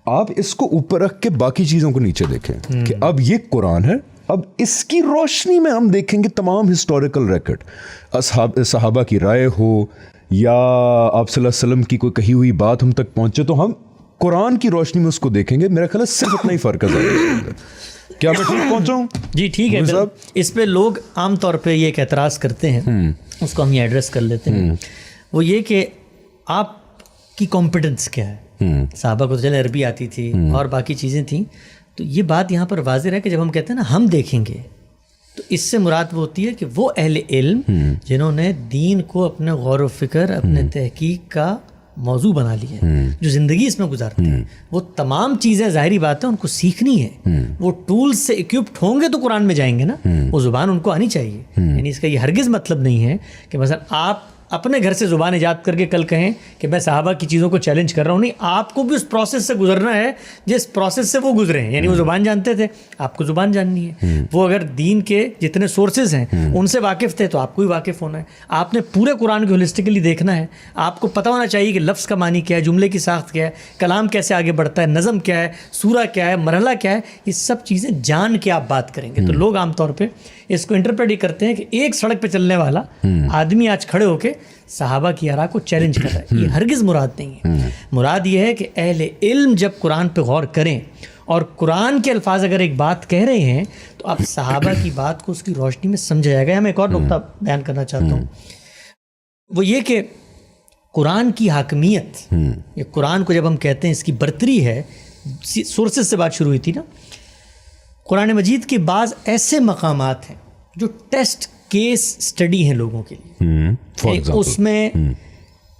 آپ اس کو اوپر رکھ کے باقی چیزوں کو نیچے دیکھیں کہ اب یہ قرآن ہے, اب اس کی روشنی میں ہم دیکھیں گے تمام ہسٹوریکل ریکارڈ, صحابہ کی رائے ہو یا آپ صلی اللہ علیہ وسلم کی کوئی کہی ہوئی بات ہم تک پہنچے تو ہم قرآن کی روشنی میں اس کو دیکھیں گے. میرا خیال ہے صرف اتنا ہی فرق ہے. کیا میں ٹھیک پہنچا ہوں؟ جی ٹھیک ہے. اس پہ لوگ عام طور پہ یہ ایک اعتراض کرتے ہیں, اس کو ہم یہ ایڈریس کر لیتے ہیں. وہ یہ کہ آپ کی کمپیٹنس کیا ہے. صحابہ کو تو چلے عربی آتی تھی اور باقی چیزیں تھیں, تو یہ بات یہاں پر واضح ہے کہ جب ہم کہتے ہیں نا ہم دیکھیں گے تو اس سے مراد وہ ہوتی ہے کہ وہ اہل علم جنہوں نے دین کو اپنے غور و فکر, اپنے تحقیق کا موضوع بنا لیا ہے, جو زندگی اس میں گزارتے ہیں, وہ تمام چیزیں ظاہری بات ہے ان کو سیکھنی ہے. وہ ٹولز سے اکوپڈ ہوں گے تو قرآن میں جائیں گے نا, وہ زبان ان کو آنی چاہیے. یعنی اس کا یہ ہرگز مطلب نہیں ہے کہ مثلا آپ اپنے گھر سے زبان ایجاد کر کے کل کہیں کہ میں صحابہ کی چیزوں کو چیلنج کر رہا ہوں. نہیں, آپ کو بھی اس پروسیس سے گزرنا ہے جس پروسیس سے وہ گزرے ہیں. یعنی وہ زبان جانتے تھے, آپ کو زبان جاننی ہے. وہ اگر دین کے جتنے سورسز ہیں ان سے واقف تھے تو آپ کو بھی واقف ہونا ہے. آپ نے پورے قرآن کو ہولسٹکلی دیکھنا ہے. آپ کو پتہ ہونا چاہیے کہ لفظ کا معنی کیا ہے, جملے کی ساخت کیا ہے, کلام کیسے آگے بڑھتا ہے, نظم کیا ہے, سورہ کیا ہے, مرحلہ کیا ہے. یہ سب چیزیں جان کے آپ بات کریں گے. تو لوگ عام طور پہ اس کو انٹرپریٹ کرتے ہیں کہ ایک سڑک پہ چلنے والا آدمی آج کھڑے ہو کے صحابہ کی آراء کو چیلنج کر رہا ہے. یہ ہرگز مراد نہیں ہے. مراد یہ ہے کہ اہل علم جب قرآن پہ غور کریں اور قرآن کے الفاظ اگر ایک بات کہہ رہے ہیں تو آپ صحابہ کی بات کو اس کی روشنی میں سمجھا جائے گا. میں ایک اور نقطہ بیان کرنا چاہتا ہوں, وہ یہ کہ قرآن کی حاکمیت, یہ قرآن کو جب ہم کہتے ہیں اس کی برتری ہے, سورسز سے بات شروع ہوئی تھی نا. قرآن مجید کے بعض ایسے مقامات ہیں جو ٹیسٹ کیس سٹڈی ہیں لوگوں کے لیے. اس میں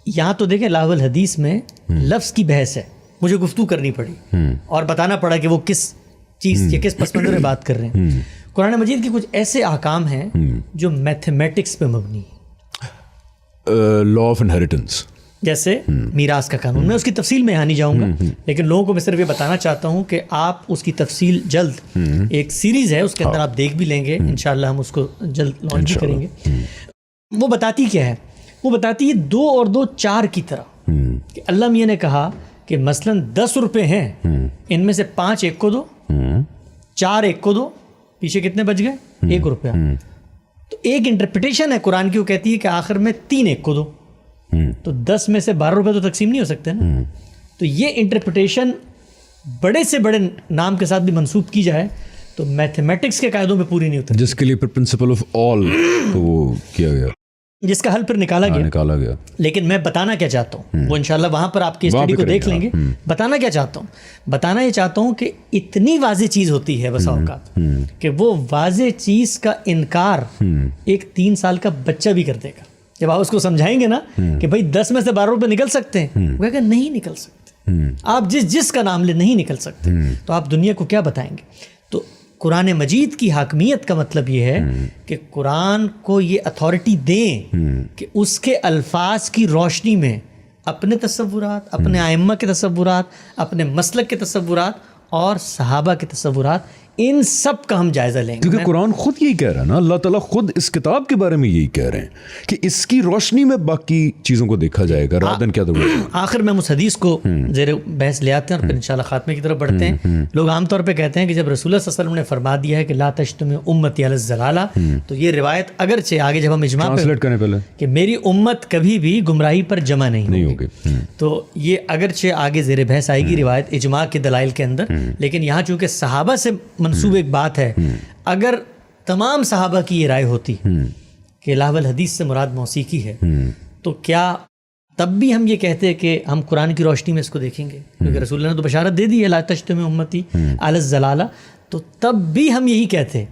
یہاں تو دیکھیں لاہو الحدیث میں لفظ کی بحث ہے, مجھے گفتگو کرنی پڑی اور بتانا پڑا کہ وہ کس چیز یا کس پس منظر میں بات کر رہے ہیں. قرآن مجید کے کچھ ایسے احکام ہیں جو میتھمیٹکس پہ مبنی ہے. لا آف انہیریٹنس جیسے میراث کا قانون. میں اس کی تفصیل میں یہاں نہیں جاؤں گا, لیکن لوگوں کو میں صرف یہ بتانا چاہتا ہوں کہ آپ اس کی تفصیل جلد, ایک سیریز ہے اس کے اندر آپ دیکھ بھی لیں گے, انشاءاللہ ہم اس کو جلد لانچ بھی کریں گے. وہ بتاتی کیا ہے, وہ بتاتی ہے 2 اور 2 4 کی طرح کہ اللہ میاں نے کہا کہ مثلاً 10 روپے ہیں, ان میں سے 5 ایک کو دو, 4 ایک کو دو, پیچھے کتنے بچ گئے؟ 1 روپیہ. تو ایک انٹرپریٹیشن ہے قرآن کی, وہ کہتی ہے کہ آخر میں 3 ایک کو دو, تو 10 میں سے 12 روپے تو تقسیم نہیں ہو سکتے نا. تو یہ انٹرپریٹیشن بڑے سے بڑے نام کے ساتھ بھی منسوب کی جائے تو میتھمیٹکس کے قاعدوں پہ پوری نہیں اترتی، جس کے لیے پھر پرنسپل آف آل وہ کیا گیا، جس کا حل پھر نکالا گیا. لیکن میں بتانا کیا چاہتا ہوں، وہ انشاءاللہ وہاں پر آپ کی اسٹڈی کو دیکھ لیں گے. بتانا کیا چاہتا ہوں، بتانا یہ چاہتا ہوں کہ اتنی واضح چیز ہوتی ہے بسا اوقات کہ وہ واضح چیز کا انکار ایک 3 سال کا بچہ بھی کر دے گا. جب آپ اس کو سمجھائیں گے نا کہ بھائی 10 میں سے 12 روپے نکل سکتے ہیں، وہ کہے گا نہیں نکل سکتے. آپ جس کا نام لے نہیں نکل سکتے، تو آپ دنیا کو کیا بتائیں گے؟ تو قرآن مجید کی حاکمیت کا مطلب یہ ہے کہ قرآن کو یہ اتھارٹی دیں کہ اس کے الفاظ کی روشنی میں اپنے تصورات، اپنے ائمہ کے تصورات، اپنے مسلک کے تصورات اور صحابہ کے تصورات، ان سب کا ہم جائزہ لیں گے. کیونکہ قرآن خود یہی کہہ رہا ہے نا، اللہ تعالیٰ خود اس کتاب کے بارے میں یہی کہہ رہے ہیں کہ اس کی روشنی میں باقی چیزوں کو دیکھا جائے گا رادن کیا ضرورت. آخر میں اس حدیث کو زیر بحث لے آتے ہیں اور پھر انشاءاللہ خاتمے کی طرف بڑھتے ہیں. لوگ عام طور پہ کہتے ہیں کہ جب رسول اللہ صلی اللہ علیہ وسلم نے فرما دیا ہے کہ لا تجتمع امتی علی الضلالہ، تو یہ روایت اگرچہ آگے جب ہم اجماع ٹرانسلیٹ کرنے پہلے کہ میری امت کبھی بھی گمراہی پر جمع نہیں ہوگی، تو یہ اگرچہ آگے زیر بحث آئے گی روایت اجماع کے دلائل کے اندر. لیکن یہاں چونکہ صحابہ سے منسوب ایک بات ہے، اگر تمام صحابہ کی یہ رائے ہوتی کہ لاول حدیث سے مراد موسیقی ہے، تو کیا تب بھی ہم یہ کہتے کہ ہم قرآن کی روشنی میں اس کو دیکھیں گے؟ کیونکہ رسول اللہ نے تو بشارت دے دی ہے لا تجتمع امتی علی الضلالہ، تو تب بھی ہم یہی کہتے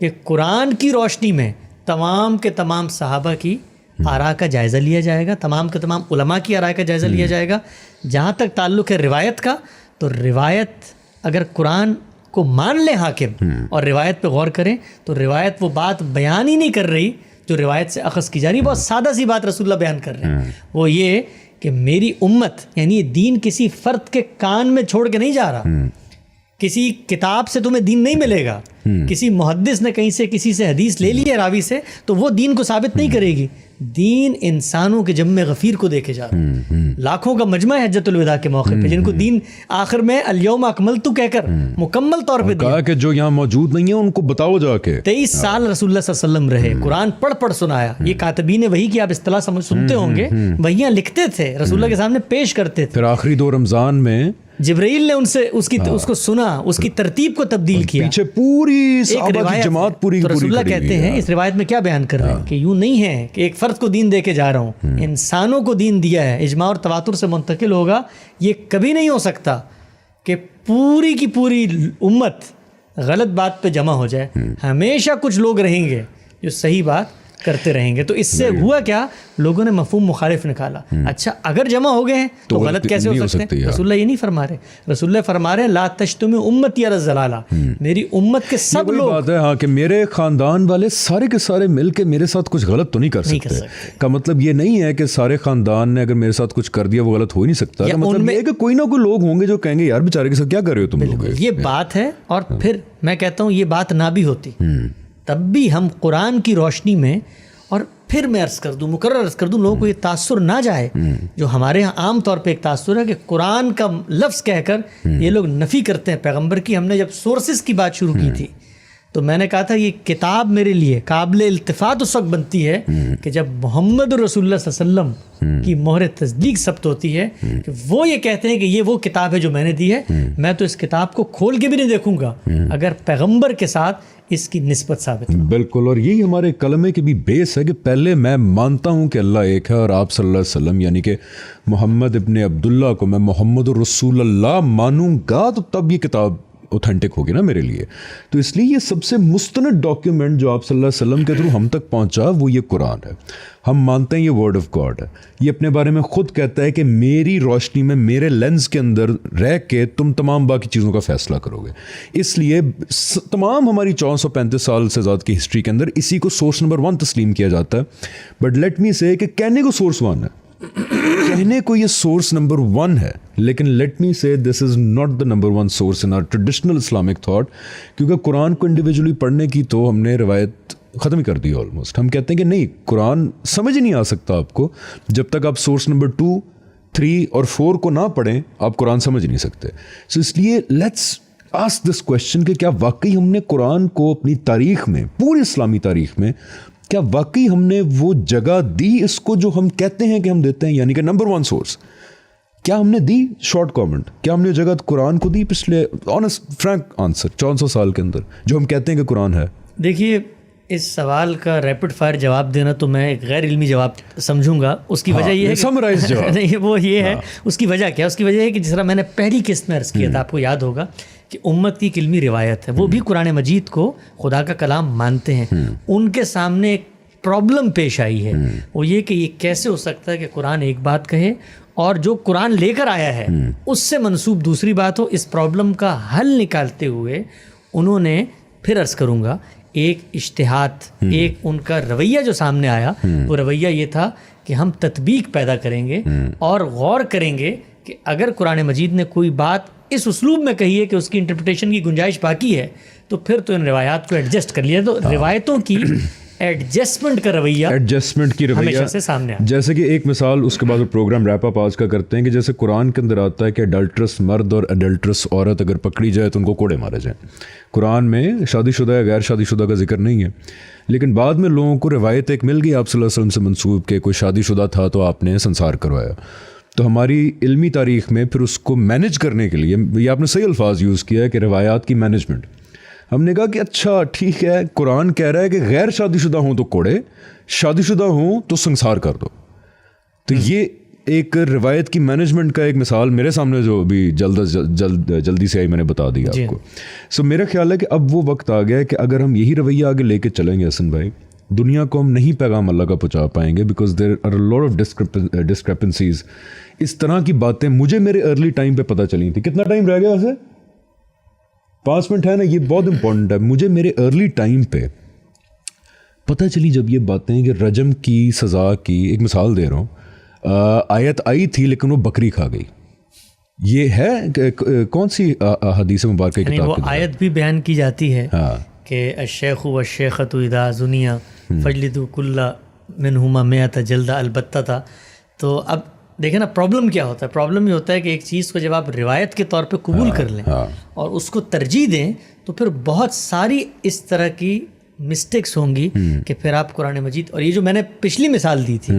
کہ قرآن کی روشنی میں تمام کے تمام صحابہ کی آراء کا جائزہ لیا جائے گا، تمام کے تمام علماء کی آراء کا جائزہ لیا جائے گا. جہاں تک تعلق ہے روایت کا، تو روایت اگر قرآن کو مان لیں حاکم اور روایت پہ غور کریں، تو روایت وہ بات بیان ہی نہیں کر رہی جو روایت سے اخذ کی جا رہی. بہت سادہ سی بات رسول اللہ بیان کر رہے ہیں، وہ یہ کہ میری امت، یعنی یہ دین کسی فرد کے کان میں چھوڑ کے نہیں جا رہا. کسی کتاب سے تمہیں دین نہیں ملے گا، کسی محدث نے کہیں سے کسی سے حدیث لے لی ہے راوی سے، تو وہ دین کو ثابت نہیں کرے گی. دین انسانوں کے جمع غفیر کو دیکھے جا رہا ہے. لاکھوں کا مجمع ہے حجۃ الوداع کے موقع پہ، جن کو دین آخر میں الیوم اکملت کہہ کر مکمل طور پہ کہا کہ جو یہاں موجود نہیں ہے ان کو بتاؤ جا کے. 23 سال رسول اللہ صلی اللہ علیہ وسلم رہے، قرآن پڑھ سنایا. یہ کاتبین وحی کی آپ اصطلاح سنتے ہوں گے، وحیاں لکھتے تھے، رسول اللہ کے سامنے پیش کرتے تھے. پھر آخری 2 رمضان میں جبرائیل نے ان سے اس کو سنا، اس کی ترتیب کو تبدیل کیا. پیچھے پوری صحابہ کی جماعت پوری تو رسول اللہ کہتے ہیں اس روایت میں کیا بیان کر رہے ہیں کہ یوں نہیں ہے کہ ایک فرد کو دین دے کے جا رہا ہوں، انسانوں کو دین دیا ہے، اجماع اور تواتر سے منتقل ہوگا. یہ کبھی نہیں ہو سکتا کہ پوری کی پوری امت غلط بات پہ جمع ہو جائے. ہمیشہ کچھ لوگ رہیں گے جو صحیح بات کرتے رہیں گے. تو اس سے ہوا کیا، لوگوں نے مفہوم مخالف نکالا. اچھا اگر جمع ہو گئے ہیں تو غلط کیسے ہو سکتے ہیں؟ رسول اللہ یہ نہیں فرما رہے، رسول اللہ فرما رہے لا تجتمع امتی علی الضلالہ، میری امت کے سب لوگ. بات ہے ہاں کہ میرے خاندان والے سارے کے سارے مل کے میرے ساتھ کچھ غلط تو نہیں کر سکتے. کا مطلب یہ نہیں ہے کہ سارے خاندان نے اگر میرے ساتھ کچھ کر دیا وہ غلط ہو ہی نہیں سکتا. کا مطلب یہ ہے کہ کوئی نہ کوئی لوگ ہوں گے جو کہیں گے یار بیچارے کے ساتھ کیا کر رہے ہو تم لوگ. یہ بات ہے. اور پھر میں کہتا ہوں یہ بات نہ بھی ہوتی تب بھی ہم قرآن کی روشنی میں، اور پھر میں مکرر عرض کر دوں لوگوں کو یہ تاثر نہ جائے جو ہمارے ہاں عام طور پہ ایک تاثر ہے کہ قرآن کا لفظ کہہ کر یہ لوگ نفی کرتے ہیں پیغمبر کی. ہم نے جب سورسز کی بات شروع کی تھی تو میں نے کہا تھا یہ کتاب میرے لیے قابل التفات اس وقت بنتی ہے کہ جب محمد رسول اللہ صلی اللہ علیہ وسلم کی مہر تصدیق ثبت ہوتی ہے کہ وہ یہ کہتے ہیں کہ یہ وہ کتاب ہے جو میں نے دی ہے. میں تو اس کتاب کو کھول کے بھی نہیں دیکھوں گا اگر پیغمبر کے ساتھ اس کی نسبت ثابت ہے. بالکل. اور یہی ہمارے کلمے کی بھی بیس ہے کہ پہلے میں مانتا ہوں کہ اللہ ایک ہے اور آپ صلی اللہ علیہ وسلم یعنی کہ محمد ابن عبداللہ کو میں محمد رسول اللہ مانوں گا تو تب یہ کتاب اوتھینٹک ہوگی نا میرے لیے. تو اس لیے یہ سب سے مستند ڈاکیومنٹ جو آپ صلی اللہ علیہ وسلم کے تھرو ہم تک پہنچا وہ یہ قرآن ہے. ہم مانتے ہیں یہ ورڈ آف گاڈ ہے. یہ اپنے بارے میں خود کہتا ہے کہ میری روشنی میں میرے لینس کے اندر رہ کے تم تمام باقی چیزوں کا فیصلہ کرو گے. اس لیے تمام ہماری 435 سال سے زیادہ کی ہسٹری کے اندر اسی کو سورس نمبر 1 تسلیم کیا جاتا ہے. بٹ لیٹ می سے کہ کہنے کو سورس 1 ہے، کہنے کو یہ سورس نمبر 1 ہے، لیکن let me say this is not the number 1 source in our traditional Islamic thought. کیونکہ قرآن کو انڈیویجولی پڑھنے کی تو ہم نے روایت ختم ہی کر دی آلموسٹ. ہم کہتے ہیں کہ نہیں، قرآن سمجھ نہیں آ سکتا آپ کو جب تک آپ سورس نمبر 2 3 اور 4 کو نہ پڑھیں، آپ قرآن سمجھ نہیں سکتے. سو اس لیے لیٹس آسک دس کویسچن کہ کیا واقعی ہم نے قرآن کو اپنی تاریخ میں، پوری اسلامی تاریخ میں، کیا واقعی ہم نے وہ جگہ دی اس کو جو ہم کہتے ہیں کہ ہم دیتے ہیں، یعنی کہ نمبر 1 سورس. کیا ہم نے دی شارٹ کامنٹ؟ کیا ہم نے جگہ قرآن کو دی پچھلے آنیسٹ فرینک آنسر 400 سال کے اندر جو ہم کہتے ہیں کہ قرآن ہے؟ دیکھیے اس سوال کا ریپڈ فائر جواب دینا تو میں ایک غیر علمی جواب سمجھوں گا. اس کی وجہ یہ ہے سمرائز جواب نہیں, وہ یہ ہے. اس کی وجہ کیا؟ اس کی وجہ ہے کہ جس طرح میں نے پہلی قسط میں عرض کیا تھا, آپ کو یاد ہوگا کہ امت کی ایک علمی روایت ہے, وہ بھی قرآن مجید کو خدا کا کلام مانتے ہیں. ان کے سامنے ایک پرابلم پیش آئی ہے, وہ یہ کہ یہ کیسے ہو سکتا ہے کہ قرآن ایک بات کہے اور جو قرآن لے کر آیا ہے اس سے منسوب دوسری بات ہو. اس پرابلم کا حل نکالتے ہوئے انہوں نے, پھر عرض کروں گا, ایک اجتہاد, ایک ان کا رویہ جو سامنے آیا, وہ رویہ یہ تھا کہ ہم تطبیق پیدا کریں گے اور غور کریں گے کہ اگر قرآن مجید نے کوئی بات اس اسلوب میں کہی ہے کہ اس کی انٹرپریٹیشن کی گنجائش باقی ہے تو پھر تو ان روایات کو ایڈجسٹ کر لیا. تو روایتوں کی ایڈجسٹمنٹ کا رویہ, ایڈجسٹمنٹ کی رویہ ہمیشہ سے سامنے آیا. جیسے کہ ایک مثال اس کے بعد پروگرام ریپ اپ آج کا کرتے ہیں کہ جیسے قرآن کے اندر آتا ہے کہ اڈلٹرس مرد اور اڈلٹرس عورت اگر پکڑی جائے تو ان کو کوڑے مارے جائیں. قرآن میں شادی شدہ یا غیر شادی شدہ کا ذکر نہیں ہے, لیکن بعد میں لوگوں کو روایت ایک مل گئی آپ صلی اللہ علیہ وسلم سے منسوب کہ کوئی شادی شدہ تھا تو آپ نے سنسار کروایا. تو ہماری علمی تاریخ میں پھر اس کو مینج کرنے کے لیے, یہ آپ نے صحیح الفاظ یوز کیا ہے کہ روایات کی مینجمنٹ, ہم نے کہا کہ اچھا ٹھیک ہے, قرآن کہہ رہا ہے کہ غیر شادی شدہ ہوں تو کوڑے, شادی شدہ ہوں تو سنسار کر دو. تو یہ ایک روایت کی مینجمنٹ کا ایک مثال میرے سامنے جو ابھی جلدی سے آئی, میں نے بتا دیا آپ کو. سو میرا خیال ہے کہ اب وہ وقت آ گیا ہے کہ اگر ہم یہی رویہ آگے لے کے چلیں گے حسن بھائی, دنیا کو ہم نہیں پیغام اللہ کا پہنچا پائیں گے, because there are a lot of discrepancies. اس طرح کی باتیں مجھے میرے ارلی ٹائم پہ پتہ چلی تھی. کتنا ٹائم رہ گیا ویسے؟ 5 منٹ ہے نا, یہ بہت امپورٹنٹ ہے. مجھے میرے ارلی ٹائم پہ پتہ چلی جب یہ باتیں کہ رجم کی سزا کی, ایک مثال دے رہا ہوں, آیت آئی تھی لیکن وہ بکری کھا گئی. یہ ہے کون سی حدیث مبارکہ کی کتاب؟ وہ آیت بھی بیان کی جاتی ہے کہ الشیخ والشیخۃ اذا زنیا فجلدوا کل منہما 100 جلدہ, البتہ تھا. تو اب دیکھیں نا پرابلم کیا ہوتا ہے. پرابلم یہ ہوتا ہے کہ ایک چیز کو جب آپ روایت کے طور پہ قبول کر لیں اور اس کو ترجیح دیں تو پھر بہت ساری اس طرح کی مسٹیکس ہوں گی کہ پھر آپ قرآن مجید, اور یہ جو میں نے پچھلی مثال دی تھی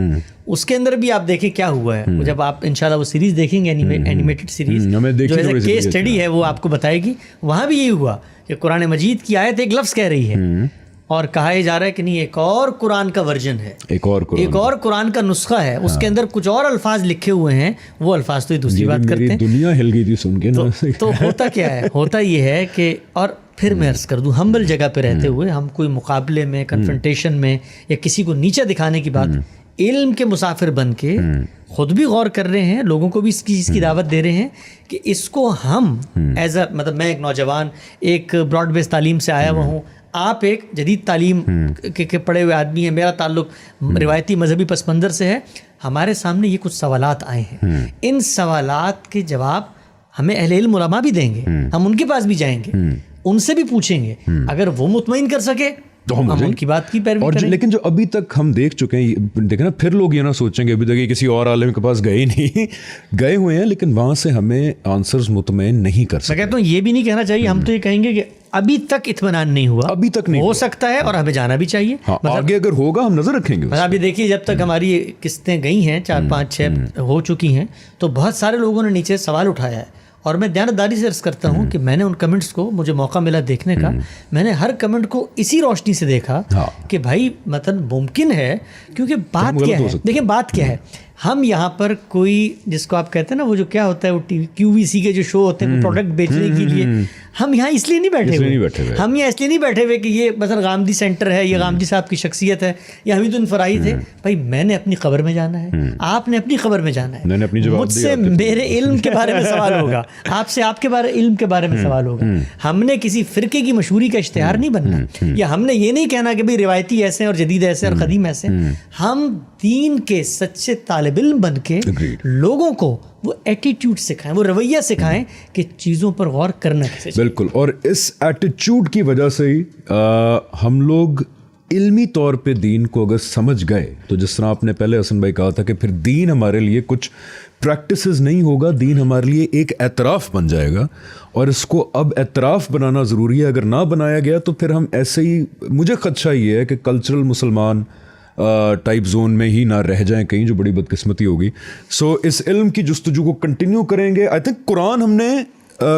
اس کے اندر بھی آپ دیکھیں کیا ہوا ہے. جب آپ انشاءاللہ وہ سیریز دیکھیں گے, اینیمیٹڈ سیریز جو ایز اے کیس اسٹڈی ہے, وہ آپ کو بتائے گی. وہاں بھی یہی ہوا کہ قرآن مجید کی آیت ایک لفظ کہہ رہی ہے اور کہا یہ جا رہا ہے کہ نہیں ایک اور قرآن کا ورژن ہے, ایک اور قرآن کا نسخہ ہے, اس کے اندر کچھ اور الفاظ لکھے ہوئے ہیں, وہ الفاظ تو یہ دوسری بات کرتے ہیں. دنیا ہل گئی تھی سن کے. تو ہوتا کیا ہے, ہوتا یہ ہے کہ, اور پھر میں عرض کر دوں, ہمبل جگہ پہ رہتے ہوئے ہم کوئی مقابلے میں, کنفرنٹیشن میں یا کسی کو نیچا دکھانے کی بات, علم کے مسافر بن کے خود بھی غور کر رہے ہیں, لوگوں کو بھی اس چیز کی دعوت دے رہے ہیں کہ اس کو ہم ایز اے, مطلب میں ایک نوجوان ایک براڈ بیس تعلیم سے آیا ہوا ہوں, آپ ایک جدید تعلیم کے پڑھے ہوئے آدمی ہیں, میرا تعلق روایتی مذہبی پس منظر سے ہے. ہمارے سامنے یہ کچھ سوالات آئے ہیں, ان سوالات کے جواب ہمیں اہل علم علماء بھی دیں گے, ہم ان کے پاس بھی جائیں گے, ان سے بھی پوچھیں گے, اگر وہ مطمئن کر سکے تو ہم ان کی بات کی پیروی کریں. لیکن جو ابھی تک ہم دیکھ چکے ہیں, دیکھیں نا, پھر لوگ یہ نہ سوچیں گے ابھی تک کسی اور عالم کے پاس گئے نہیں, گئے ہوئے ہیں لیکن وہاں سے ہمیں آنسرز مطمئن نہیں کر سکتے. میں کہتا ہوں یہ بھی نہیں کہنا چاہیے, ہم تو یہ کہیں گے کہ ابھی تک اطمینان نہیں ہوا, ابھی تک نہیں ہو سکتا ہے اور ہمیں جانا بھی چاہیے. آگے اگر ہوگا ہم نظر رکھیں گے. ابھی دیکھیے جب تک ہماری قسطیں گئی ہیں 4 5 6 ہو چکی ہیں, تو بہت سارے لوگوں نے نیچے سوال اٹھایا ہے, اور میں دیانتداری سے عرض کرتا ہوں کہ میں نے ان کمنٹس کو, مجھے موقع ملا دیکھنے کا, میں نے ہر کمنٹ کو اسی روشنی سے دیکھا کہ بھائی مطلب ممکن ہے, کیونکہ بات کیا ہے, دیکھیں بات کیا ہے, ہم یہاں پر کوئی جس کو آپ کہتے ہیں نا وہ جو کیا ہوتا ہے, وہ QVC کے جو شو ہوتے ہیں پروڈکٹ بیچنے کے لیے, ہم یہاں اس لیے نہیں بیٹھے ہوئے, ہم یہاں اس لیے نہیں بیٹھے ہوئے کہ یہ مثلا غامدی سینٹر ہے, یہ غامدی صاحب کی شخصیت ہے, یا حمید الفرائی تھے. بھائی میں نے اپنی خبر میں جانا ہے, آپ نے اپنی خبر میں جانا ہے, مجھ سے میرے علم کے بارے میں سوال ہوگا, آپ سے آپ کے علم کے بارے میں سوال ہوگا. ہم نے کسی فرقے کی مشہوری کا اشتہار نہیں بننا, یا ہم نے یہ نہیں کہنا کہ بھائی روایتی ایسے اور جدید ایسے اور قدیم ایسے. ہم دین کے سچے طالب علم بن کے لوگوں کو وہ ایٹیٹیوڈ سکھائیں, وہ رویہ سکھائیں کہ چیزوں پر غور کرنا کیسے. بالکل, اور اس ایٹیٹیوڈ کی وجہ سے ہی ہم لوگ علمی طور پہ دین کو اگر سمجھ گئے تو جس طرح آپ نے پہلے حسن بھائی کہا تھا کہ پھر دین ہمارے لیے کچھ پریکٹسز نہیں ہوگا, دین ہمارے لیے ایک اعتراف بن جائے گا, اور اس کو اب اعتراف بنانا ضروری ہے. اگر نہ بنایا گیا تو پھر ہم ایسے ہی, مجھے خدشہ یہ ہے کہ کلچرل مسلمان ٹائپ زون میں ہی نہ رہ جائیں کہیں, جو بڑی بدقسمتی ہوگی. سو اس علم کی جستجو کو کنٹینیو کریں گے. آئی تھنک قرآن ہم نے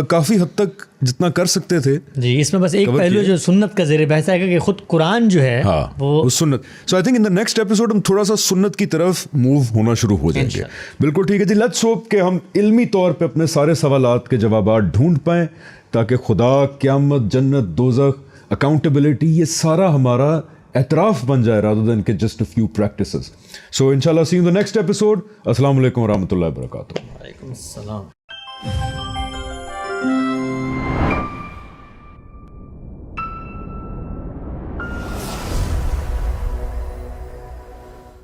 کافی حد تک جتنا کر سکتے تھے. جی اس میں بس ایک پہلو جو سنت کا زیر بحث ہے کہ خود قرآن جو ہے وہ سنت. So I think in the next episode ہم تھوڑا سا سنت کی طرف موو ہونا شروع ہو جائیں گے. بالکل ٹھیک ہے جی. لیٹس ہوپ کہ ہم علمی طور پہ اپنے سارے سوالات کے جوابات ڈھونڈ پائیں, تاکہ خدا, قیامت, جنت, دوزخ, اکاؤنٹیبلٹی, یہ سارا ہمارا اعتراف بن جائے rather than کہ just a few practices. So inshallah see you in the next episode. السلام علیکم ورحمۃ اللہ وبرکاتہ. وعلیکم السلام.